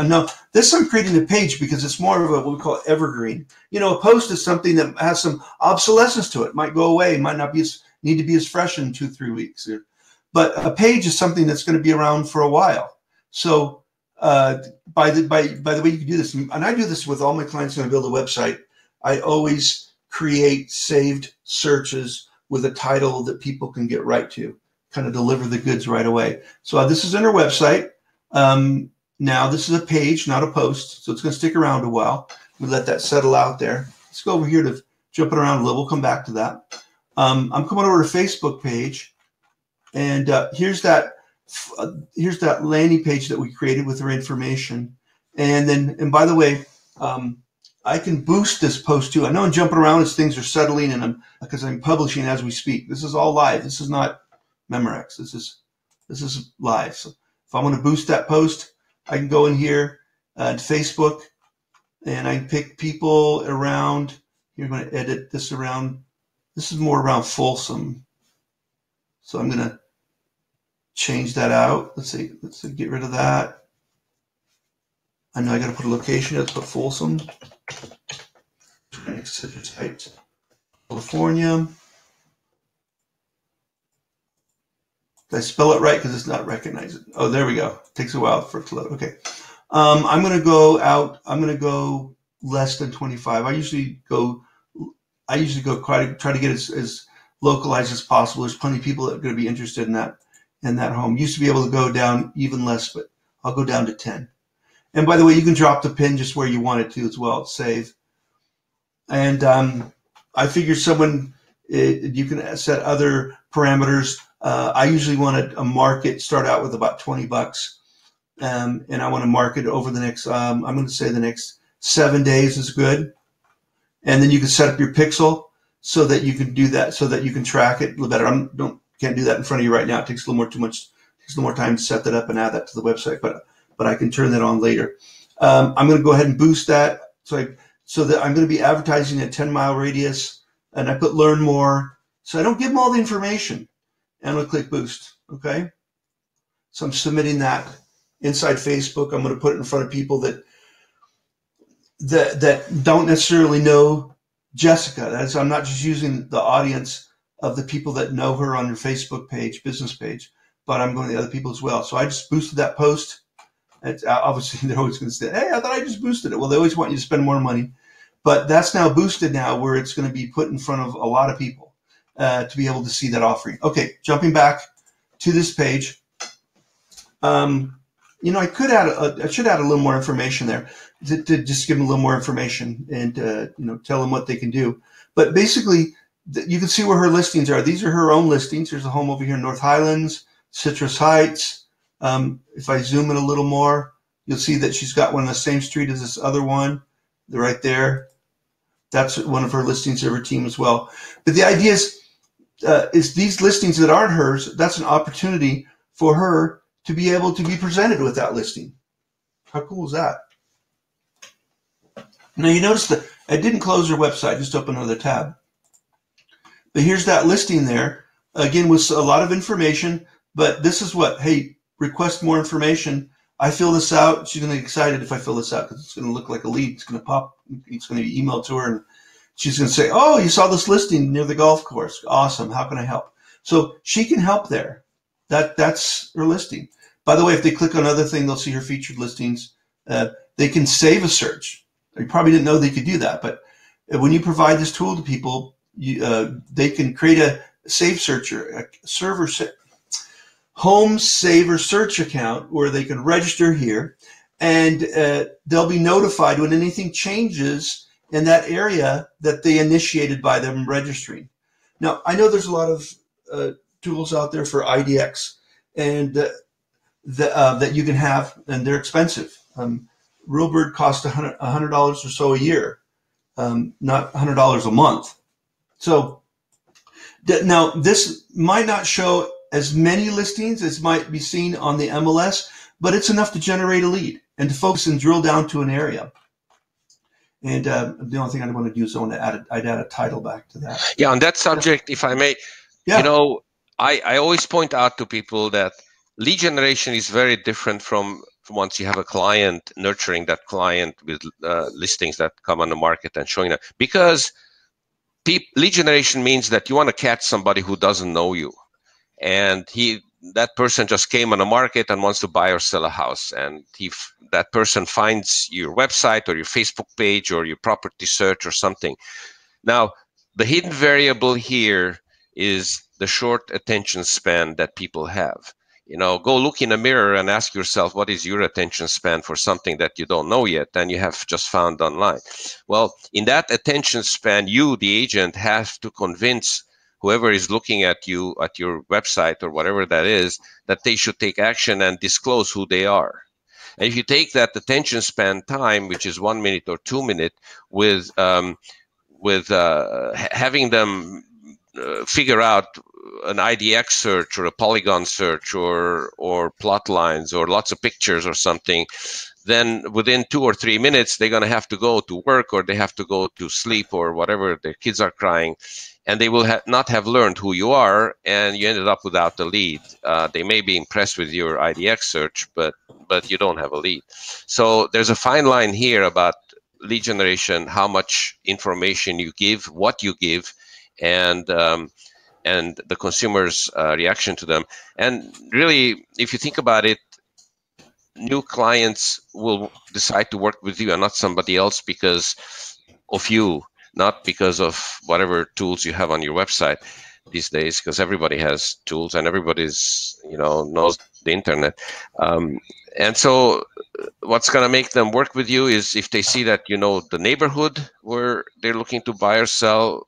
[SPEAKER 1] Now, I'm creating a page because it's more of what we call evergreen. A post is something that has some obsolescence to it. It might go away. It might not need to be as fresh in 2-3 weeks. But a page is something that's going to be around for a while. So by the way, you can do this, and I do this with all my clients when I build a website. I always create saved searches with a title that people can get right to, kind of deliver the goods right away. So this is in our website. Now this is a page, not a post, so it's going to stick around a while. We let that settle out there. Let's go over here to jumping around a little. We'll come back to that. I'm coming over to Facebook page, and here's that landing page that we created with our information. And by the way, I can boost this post too. I know I'm jumping around as things are settling, and because I'm publishing as we speak. This is all live. This is not Memorex. This is live. So if I want to boost that post, I can go in here to Facebook, and I can pick people around. You're going to edit this around. This is more around Folsom. So I'm going to change that out. Let's see, get rid of that. I know I got to put a location. Let's put Folsom. Citrus Heights, California. Did I spell it right? Because it's not recognizing. Oh, there we go. It takes a while for it to load. Okay. I'm going to go out. I'm going to go less than 25. I usually go try to get as localized as possible. There's plenty of people that are going to be interested in that home. Used to be able to go down even less, but I'll go down to 10. And by the way, you can drop the pin just where you want it to as well. Save. And I figured you can set other parameters. I usually want a market start out with about $20, and I want to market over the next. I'm going to say the next 7 days is good, and then you can set up your pixel so that you can do that, so that you can track it a little better. Can't do that in front of you right now. It takes a little more time to set that up and add that to the website, but I can turn that on later. I'm going to go ahead and boost that. So that I'm going to be advertising a 10-mile radius, and I put learn more. So I don't give them all the information, and I'm going to click boost. Okay. So I'm submitting that inside Facebook. I'm going to put it in front of people that don't necessarily know Jessica. I'm not just using the audience of the people that know her on her Facebook page, business page, but I'm going to the other people as well. So I just boosted that post. It's obviously, they're always going to say, hey, I thought I just boosted it. Well, they always want you to spend more money. But that's now boosted now, where it's going to be put in front of a lot of people to be able to see that offering. Okay, jumping back to this page. I should add a little more information there to just give them a little more information and tell them what they can do. But basically, you can see where her listings are. These are her own listings. There's a home over here in North Highlands, Citrus Heights. If I zoom in a little more, you'll see that she's got one on the same street as this other one. They're right there. That's one of her listings of her team as well. But the idea is these listings that aren't hers, that's an opportunity for her to be able to be presented with that listing. How cool is that? Now you notice that I didn't close her website, just open another tab. But here's that listing there, again with a lot of information, but this is what, hey, request more information. I fill this out. She's going to get excited if I fill this out because it's going to look like a lead. It's going to pop. It's going to be emailed to her, and she's going to say, oh, you saw this listing near the golf course. Awesome. How can I help? So she can help there. That's her listing. By the way, if they click on other thing, they'll see her featured listings. They can save a search. You probably didn't know they could do that, but when you provide this tool to people, they can create a save searcher, a server home saver search account where they can register here, and they'll be notified when anything changes in that area that they initiated by them registering. Now, I know there's a lot of tools out there for IDX and that you can have, and they're expensive. Realbird costs $100 or so a year, not $100 a month. So now this might not show as many listings as might be seen on the MLS, but it's enough to generate a lead and to focus and drill down to an area. And the only thing I want to do is I'd add a title back to that.
[SPEAKER 2] Yeah, on that subject, if I may,
[SPEAKER 1] yeah.
[SPEAKER 2] I always point out to people that lead generation is very different from once you have a client, nurturing that client with listings that come on the market and showing that. Because lead generation means that you want to catch somebody who doesn't know you. And that person just came on the market and wants to buy or sell a house. And that person finds your website or your Facebook page or your property search or something. Now, the hidden variable here is the short attention span that people have. Go look in a mirror and ask yourself, what is your attention span for something that you don't know yet and you have just found online? Well, in that attention span, you, the agent, have to convince whoever is looking at you at your website or whatever that is, that they should take action and disclose who they are. And if you take that attention span time, which is 1 minute or 2 minutes, with having them figure out an IDX search or a polygon search or plot lines or lots of pictures or something, then within 2 or 3 minutes, they're going to have to go to work or they have to go to sleep or whatever, their kids are crying, and they will not have learned who you are, and you ended up without a lead. They may be impressed with your IDX search, but you don't have a lead. So there's a fine line here about lead generation, how much information you give, what you give, and the consumer's reaction to them. And really, if you think about it, new clients will decide to work with you and not somebody else because of you, not because of whatever tools you have on your website these days, because everybody has tools and everybody's, knows the internet. And so what's going to make them work with you is if they see that you know the neighborhood where they're looking to buy or sell,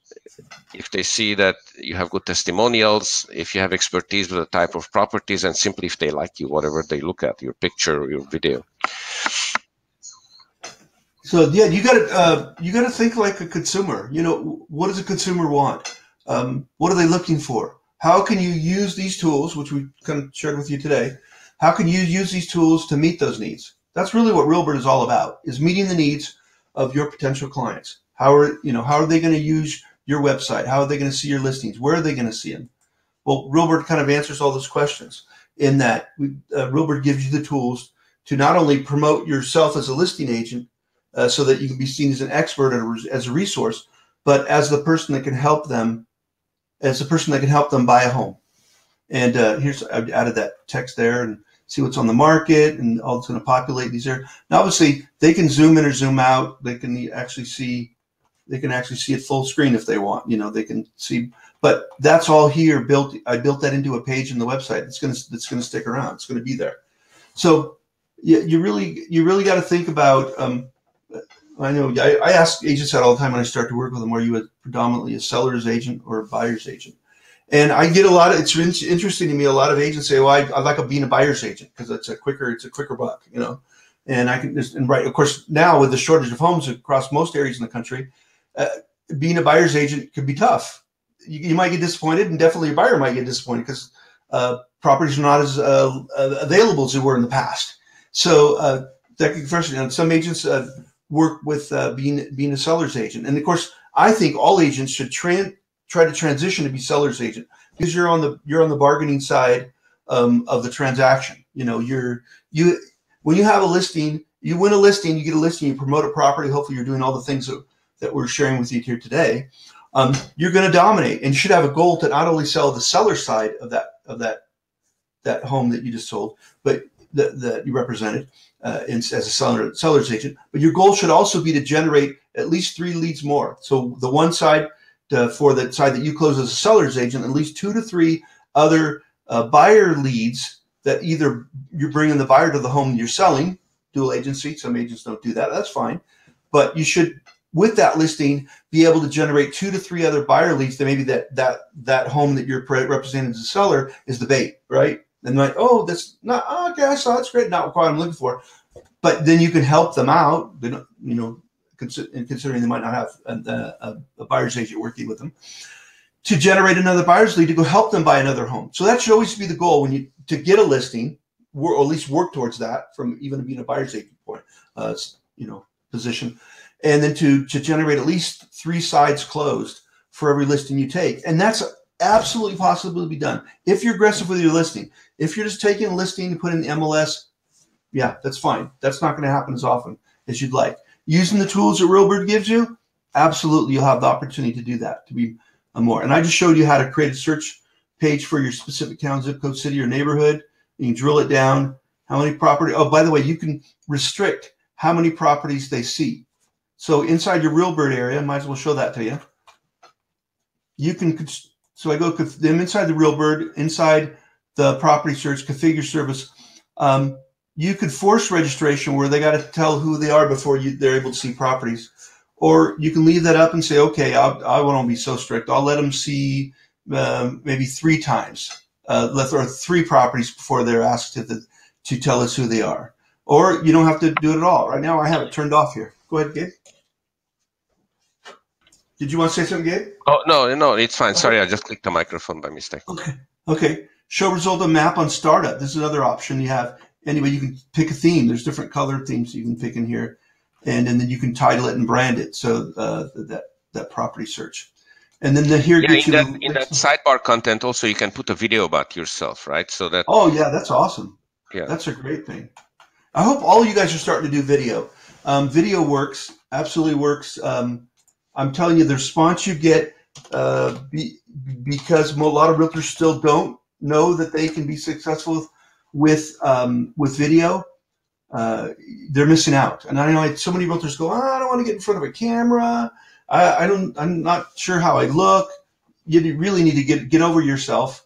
[SPEAKER 2] if they see that you have good testimonials, if you have expertise with the type of properties, and simply if they like you, whatever they look at, your picture or your video.
[SPEAKER 1] So yeah, you got to think like a consumer. What does a consumer want? What are they looking for? How can you use these tools, which we kind of shared with you today? How can you use these tools to meet those needs? That's really what Realbird is all about: is meeting the needs of your potential clients. How are they going to use your website? How are they going to see your listings? Where are they going to see them? Well, Realbird kind of answers all those questions in that Realbird gives you the tools to not only promote yourself as a listing agent so that you can be seen as an expert and as a resource, but as the person that can help them, buy a home. And I've added that text there and see what's on the market, and all it's going to populate these there. Now, obviously, they can zoom in or zoom out. They can actually see it full screen if they want. They can see, but that's all here built. I built that into a page in the website. It's going to stick around. It's going to be there. So you really got to think about. I know I ask agents that all the time when I start to work with them: are you predominantly a seller's agent or a buyer's agent? And I get a lot of, it's interesting to me. A lot of agents say, "Well, I like being a buyer's agent because it's a quicker buck, you know." And I can just, and right, of course, now with the shortage of homes across most areas in the country, uh, being a buyer's agent could be tough. You might get disappointed, and definitely your buyer might get disappointed because properties are not as available as they were in the past. So that could be frustrating. And some agents work with being a seller's agent, and of course, I think all agents should try to transition to be seller's agent because you're on the bargaining side of the transaction. You know, you when you have a listing, you win a listing, you get a listing, you promote a property. Hopefully, you're doing all the things that we're sharing with you here today. You're going to dominate, and you should have a goal to not only sell the seller side of that home that you just sold, but that you represented as a seller's agent. But your goal should also be to generate at least 3 leads more. So the one side for the side that you close as a seller's agent, at least 2 to 3 other buyer leads that either you're bringing the buyer to the home you're selling, dual agency. Some agents don't do that. That's fine. But you should, with that listing, be able to generate 2 to 3 other buyer leads that maybe that home that you're representing as a seller is the bait, right? And like, oh, that's not, oh, okay, I saw, that's great, not what I'm looking for. But then you can help them out, you know, considering they might not have a buyer's agent working with them, to generate another buyer's lead to go help them buy another home. So that should always be the goal to get a listing, or at least work towards that from even being a buyer's agent point, position, and then to generate at least 3 sides closed for every listing you take. And that's absolutely possible to be done if you're aggressive with your listing. If you're just taking a listing and putting in the MLS, yeah, that's fine. That's not going to happen as often as you'd like. Using the tools that Realbird gives you, absolutely, you'll have the opportunity to do that, to be more. And I just showed you how to create a search page for your specific town, zip code, city, or neighborhood. You can drill it down. How many property? Oh, by the way, you can restrict how many properties they see. So inside your Realbird area, might as well show that to you. You can, so I go them inside the Realbird, inside the property search, configure service. You could force registration where they got to tell who they are before they're able to see properties. Or you can leave that up and say, okay, I won't be so strict. I'll let them see maybe 3 times, or 3 properties before they're asked to tell us who they are. Or you don't have to do it at all. Right now I have it turned off here. Go ahead, Gabe. Did you want to say something, Gabe?
[SPEAKER 2] Oh, no, it's fine. Sorry, I just clicked the microphone by mistake.
[SPEAKER 1] Okay. Show result of map on startup. This is another option you have. Anyway, you can pick a theme. There's different color themes you can pick in here. And then you can title it and brand it. So that property search. And then here gets you
[SPEAKER 2] in that sidebar content also you can put a video about yourself, right? So that.
[SPEAKER 1] Oh yeah, that's awesome.
[SPEAKER 2] Yeah,
[SPEAKER 1] that's a great thing. I hope all you guys are starting to do video. Video works, absolutely works. I'm telling you, the response you get because a lot of realtors still don't know that they can be successful with video. They're missing out. And I know so many realtors go, I don't want to get in front of a camera. I'm not sure how I look. You really need to get over yourself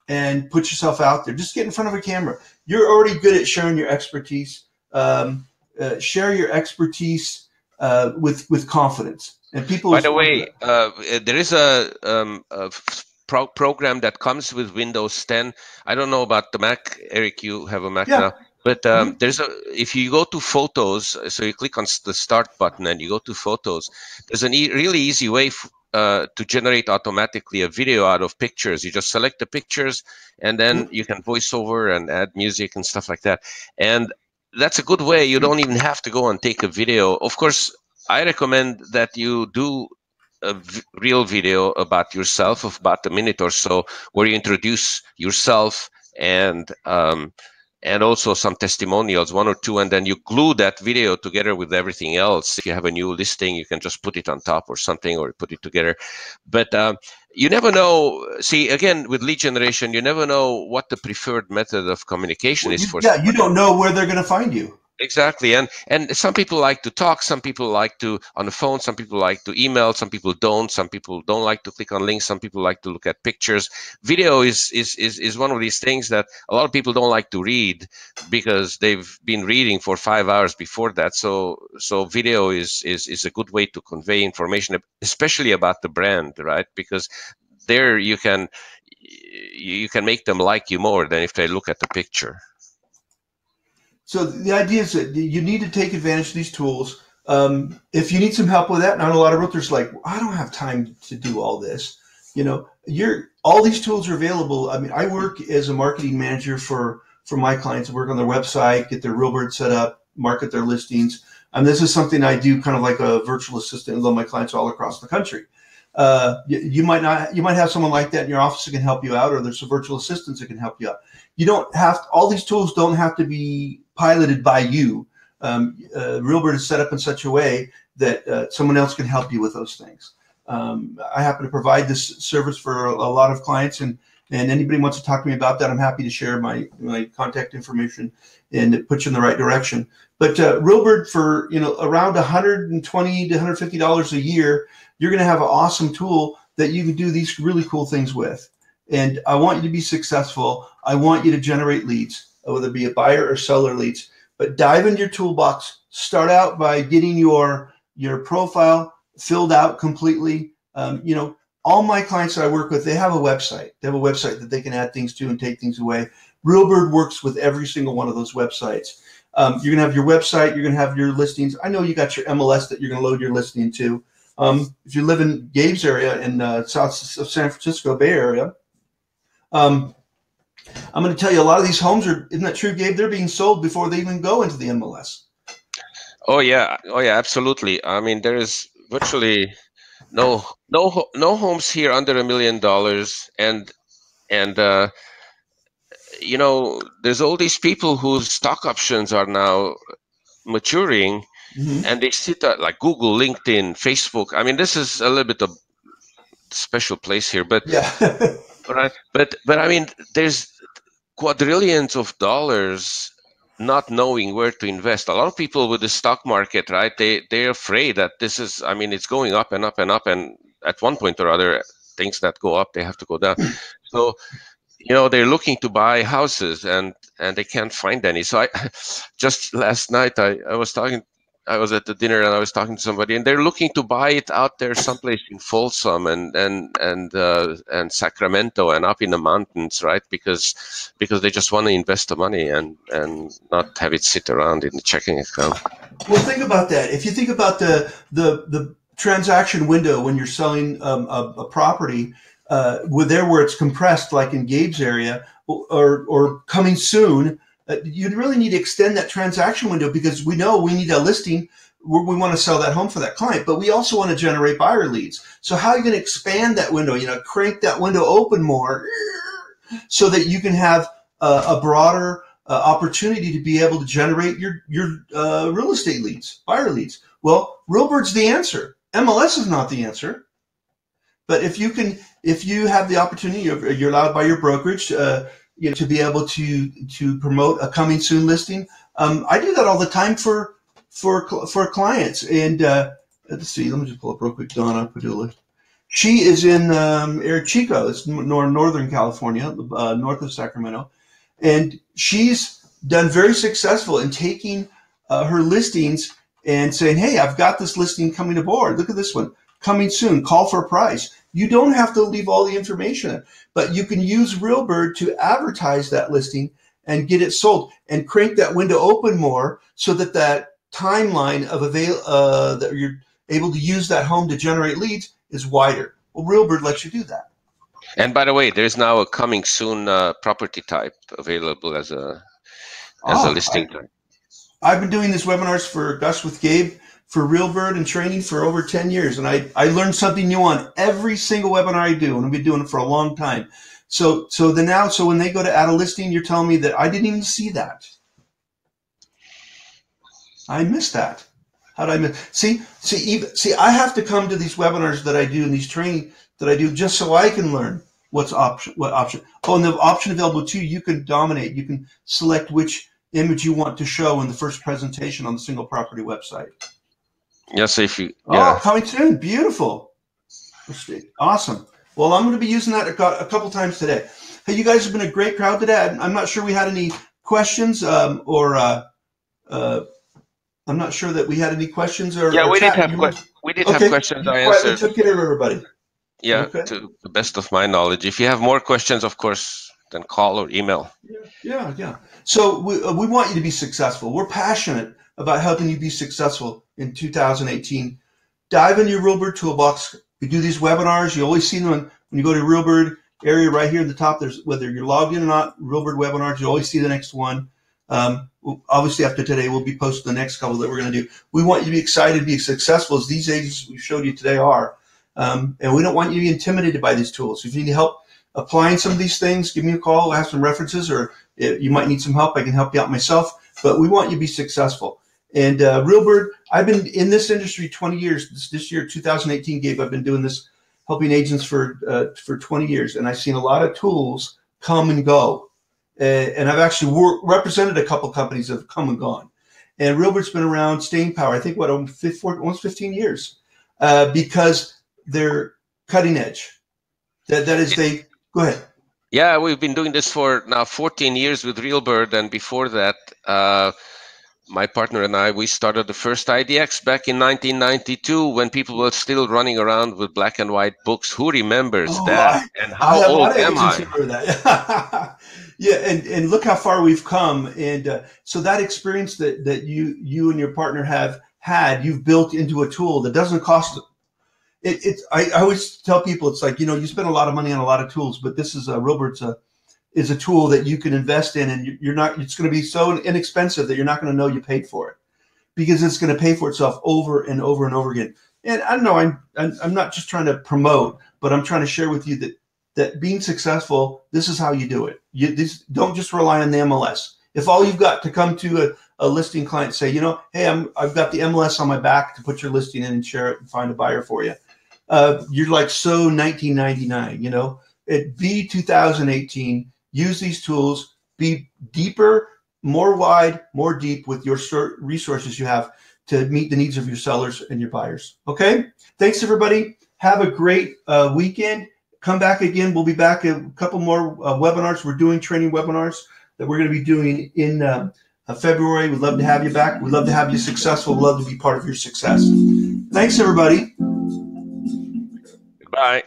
[SPEAKER 1] and put yourself out there. Just get in front of a camera. You're already good at sharing your expertise. Share your expertise with confidence. And people.
[SPEAKER 2] By the way, there is a program that comes with Windows 10. I don't know about the Mac. Eric, you have a Mac now. But if you go to Photos, so you click on the Start button and you go to Photos, there's a really easy way to generate automatically a video out of pictures. You just select the pictures, and then you can voice over and add music and stuff like that. And that's a good way. You don't even have to go and take a video. Of course, I recommend that you do a real video about yourself of about a minute or so, where you introduce yourself and also some testimonials, 1 or 2, and then you glue that video together with everything else. If you have a new listing, you can just put it on top or something, or put it together. But you never know. See, again, with lead generation, you never know what the preferred method of communication is for somebody.
[SPEAKER 1] You don't know where they're going to find you.
[SPEAKER 2] Exactly. And some people like to talk, some people like to on the phone, some people like to email, some people don't like to click on links, some people like to look at pictures. Video is one of these things that a lot of people don't like to read because they've been reading for 5 hours before that. So video is a good way to convey information, especially about the brand, right? Because there you can you can make them like you more than if they look at the picture.
[SPEAKER 1] So the idea is that you need to take advantage of these tools. If you need some help with that, and I know a lot of realtors like, I don't have time to do all this. All these tools are available. I mean, I work as a marketing manager for my clients. I work on their website, get their Realbird set up, market their listings. And this is something I do kind of like a virtual assistant with my clients all across the country. You might have someone like that in your office that can help you out, or there's some virtual assistants that can help you out. You don't have all these tools don't have to be piloted by you. Realbird is set up in such a way that someone else can help you with those things. I happen to provide this service for a lot of clients, and anybody wants to talk to me about that, I'm happy to share my contact information and put you in the right direction. But Realbird, for around $120 to $150 a year, you're going to have an awesome tool that you can do these really cool things with. And I want you to be successful. I want you to generate leads, whether it be a buyer or seller leads. But dive into your toolbox. Start out by getting your profile filled out completely. All my clients that I work with, they have a website. They have a website that they can add things to and take things away. Realbird works with every single one of those websites. You're going to have your website. You're going to have your listings. I know you got your MLS that you're going to load your listing to. If you live in Gabe's area in south of San Francisco Bay Area, I'm going to tell you a lot of these homes isn't that true, Gabe? They're being sold before they even go into the MLS.
[SPEAKER 2] Oh yeah, absolutely. I mean, there is virtually no homes here under $1 million, and there's all these people whose stock options are now maturing, and they sit at like Google, LinkedIn, Facebook. I mean, this is a little bit of special place here, but
[SPEAKER 1] yeah.
[SPEAKER 2] right. But I mean, there's quadrillions of dollars not knowing where to invest. A lot of people with the stock market, right? They're afraid that this is, I mean, it's going up and up and up, and at one point or other, things that go up, they have to go down. So, they're looking to buy houses and they can't find any. So I just last night I was at the dinner and I was talking to somebody, and they're looking to buy it out there someplace in Folsom and Sacramento and up in the mountains, right? Because they just want to invest the money and not have it sit around in the checking account.
[SPEAKER 1] Well, think about that. If you think about the transaction window when you're selling a property, where it's compressed, like in Gabe's area, or coming soon. You'd really need to extend that transaction window, because we know we need a listing where we want to sell that home for that client, but we also want to generate buyer leads. So how are you going to expand that window? Crank that window open more so that you can have a broader opportunity to be able to generate your real estate leads, buyer leads. Well, Realbird's the answer. MLS is not the answer. But if you have the opportunity, you're allowed by your brokerage to be able to promote a coming soon listing. I do that all the time for clients. And let's see, let me just pull up real quick. Donna Padula, she is in Chico, it's Northern California, north of Sacramento, and she's done very successful in taking her listings and saying, "Hey, I've got this listing coming aboard. Look at this one, coming soon. Call for a price." You don't have to leave all the information, but you can use Realbird to advertise that listing and get it sold and crank that window open more, so that timeline of that you're able to use that home to generate leads is wider. Well, Realbird lets you do that.
[SPEAKER 2] And by the way, there's now a coming soon property type available as a listing type.
[SPEAKER 1] I've been doing these webinars for Gus with Gabe for Realbird and training for over 10 years. And I learn something new on every single webinar I do, and I've been doing it for a long time. So when they go to add a listing, you're telling me that I didn't even see that. I missed that. How did I miss? See, I have to come to these webinars that I do and these training that I do just so I can learn what option. Oh, and the option available too, you can dominate. You can select which image you want to show in the first presentation on the single property website.
[SPEAKER 2] Yes, if you.
[SPEAKER 1] Yeah. Oh, coming soon. Beautiful. Awesome. Well, I'm going to be using that a couple times today. Hey, you guys have been a great crowd today. I'm not sure we had any questions, I'm not sure that we had any questions or.
[SPEAKER 2] Yeah,
[SPEAKER 1] or
[SPEAKER 2] we
[SPEAKER 1] chat.
[SPEAKER 2] did have questions. I answered.
[SPEAKER 1] Took care of everybody.
[SPEAKER 2] Yeah,
[SPEAKER 1] Okay.
[SPEAKER 2] to the best of my knowledge. If you have more questions, of course, then call or email.
[SPEAKER 1] Yeah. So we want you to be successful. We're passionate about helping you be successful in 2018. Dive into your Realbird toolbox. We do these webinars. You always see them when you go to Realbird area right here at the top. There's whether you're logged in or not, Realbird webinars. You always see the next one. Obviously, after today, we'll be posting the next couple that we're going to do. We want you to be excited, be successful as these agents we showed you today are, and we don't want you to be intimidated by these tools. If you need help applying some of these things, give me a call. I have some references, or if you might need some help, I can help you out myself. But we want you to be successful. And Realbird, I've been in this industry 20 years. This year, 2018, Gabe, I've been doing this, helping agents for 20 years, and I've seen a lot of tools come and go. And I've actually represented a couple companies that have come and gone. And Realbird's been around, staying power, I think, almost 15 years, because they're cutting edge. That is, go ahead.
[SPEAKER 2] Yeah, we've been doing this for now 14 years with Realbird, and before that, my partner and I, we started the first IDX back in 1992 when people were still running around with black and white books. Who remembers
[SPEAKER 1] Oh,
[SPEAKER 2] that? And
[SPEAKER 1] I
[SPEAKER 2] how
[SPEAKER 1] have a lot
[SPEAKER 2] old
[SPEAKER 1] of
[SPEAKER 2] am
[SPEAKER 1] agents who
[SPEAKER 2] I?
[SPEAKER 1] remember that. Yeah, and look how far we've come. And so that experience that you and your partner have had, you've built into a tool that doesn't cost. I always tell people, it's like, you spend a lot of money on a lot of tools, but this is Realbird's is a tool that you can invest in, and you're not. It's going to be so inexpensive that you're not going to know you paid for it, because it's going to pay for itself over and over and over again. And I don't know, I'm not just trying to promote, but I'm trying to share with you that being successful, this is how you do it. Don't just rely on the MLS. If all you've got to come to a listing client, say, hey, I've got the MLS on my back to put your listing in and share it and find a buyer for you. You're like so 1999. It be 2018. Use these tools. Be deeper, more wide, more deep with your resources you have to meet the needs of your sellers and your buyers. Okay? Thanks, everybody. Have a great weekend. Come back again. We'll be back a couple more webinars. We're doing training webinars that we're going to be doing in February. We'd love to have you back. We'd love to have you successful. We'd love to be part of your success. Thanks, everybody.
[SPEAKER 2] Bye.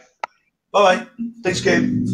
[SPEAKER 1] Bye-bye. Thanks, Gabe.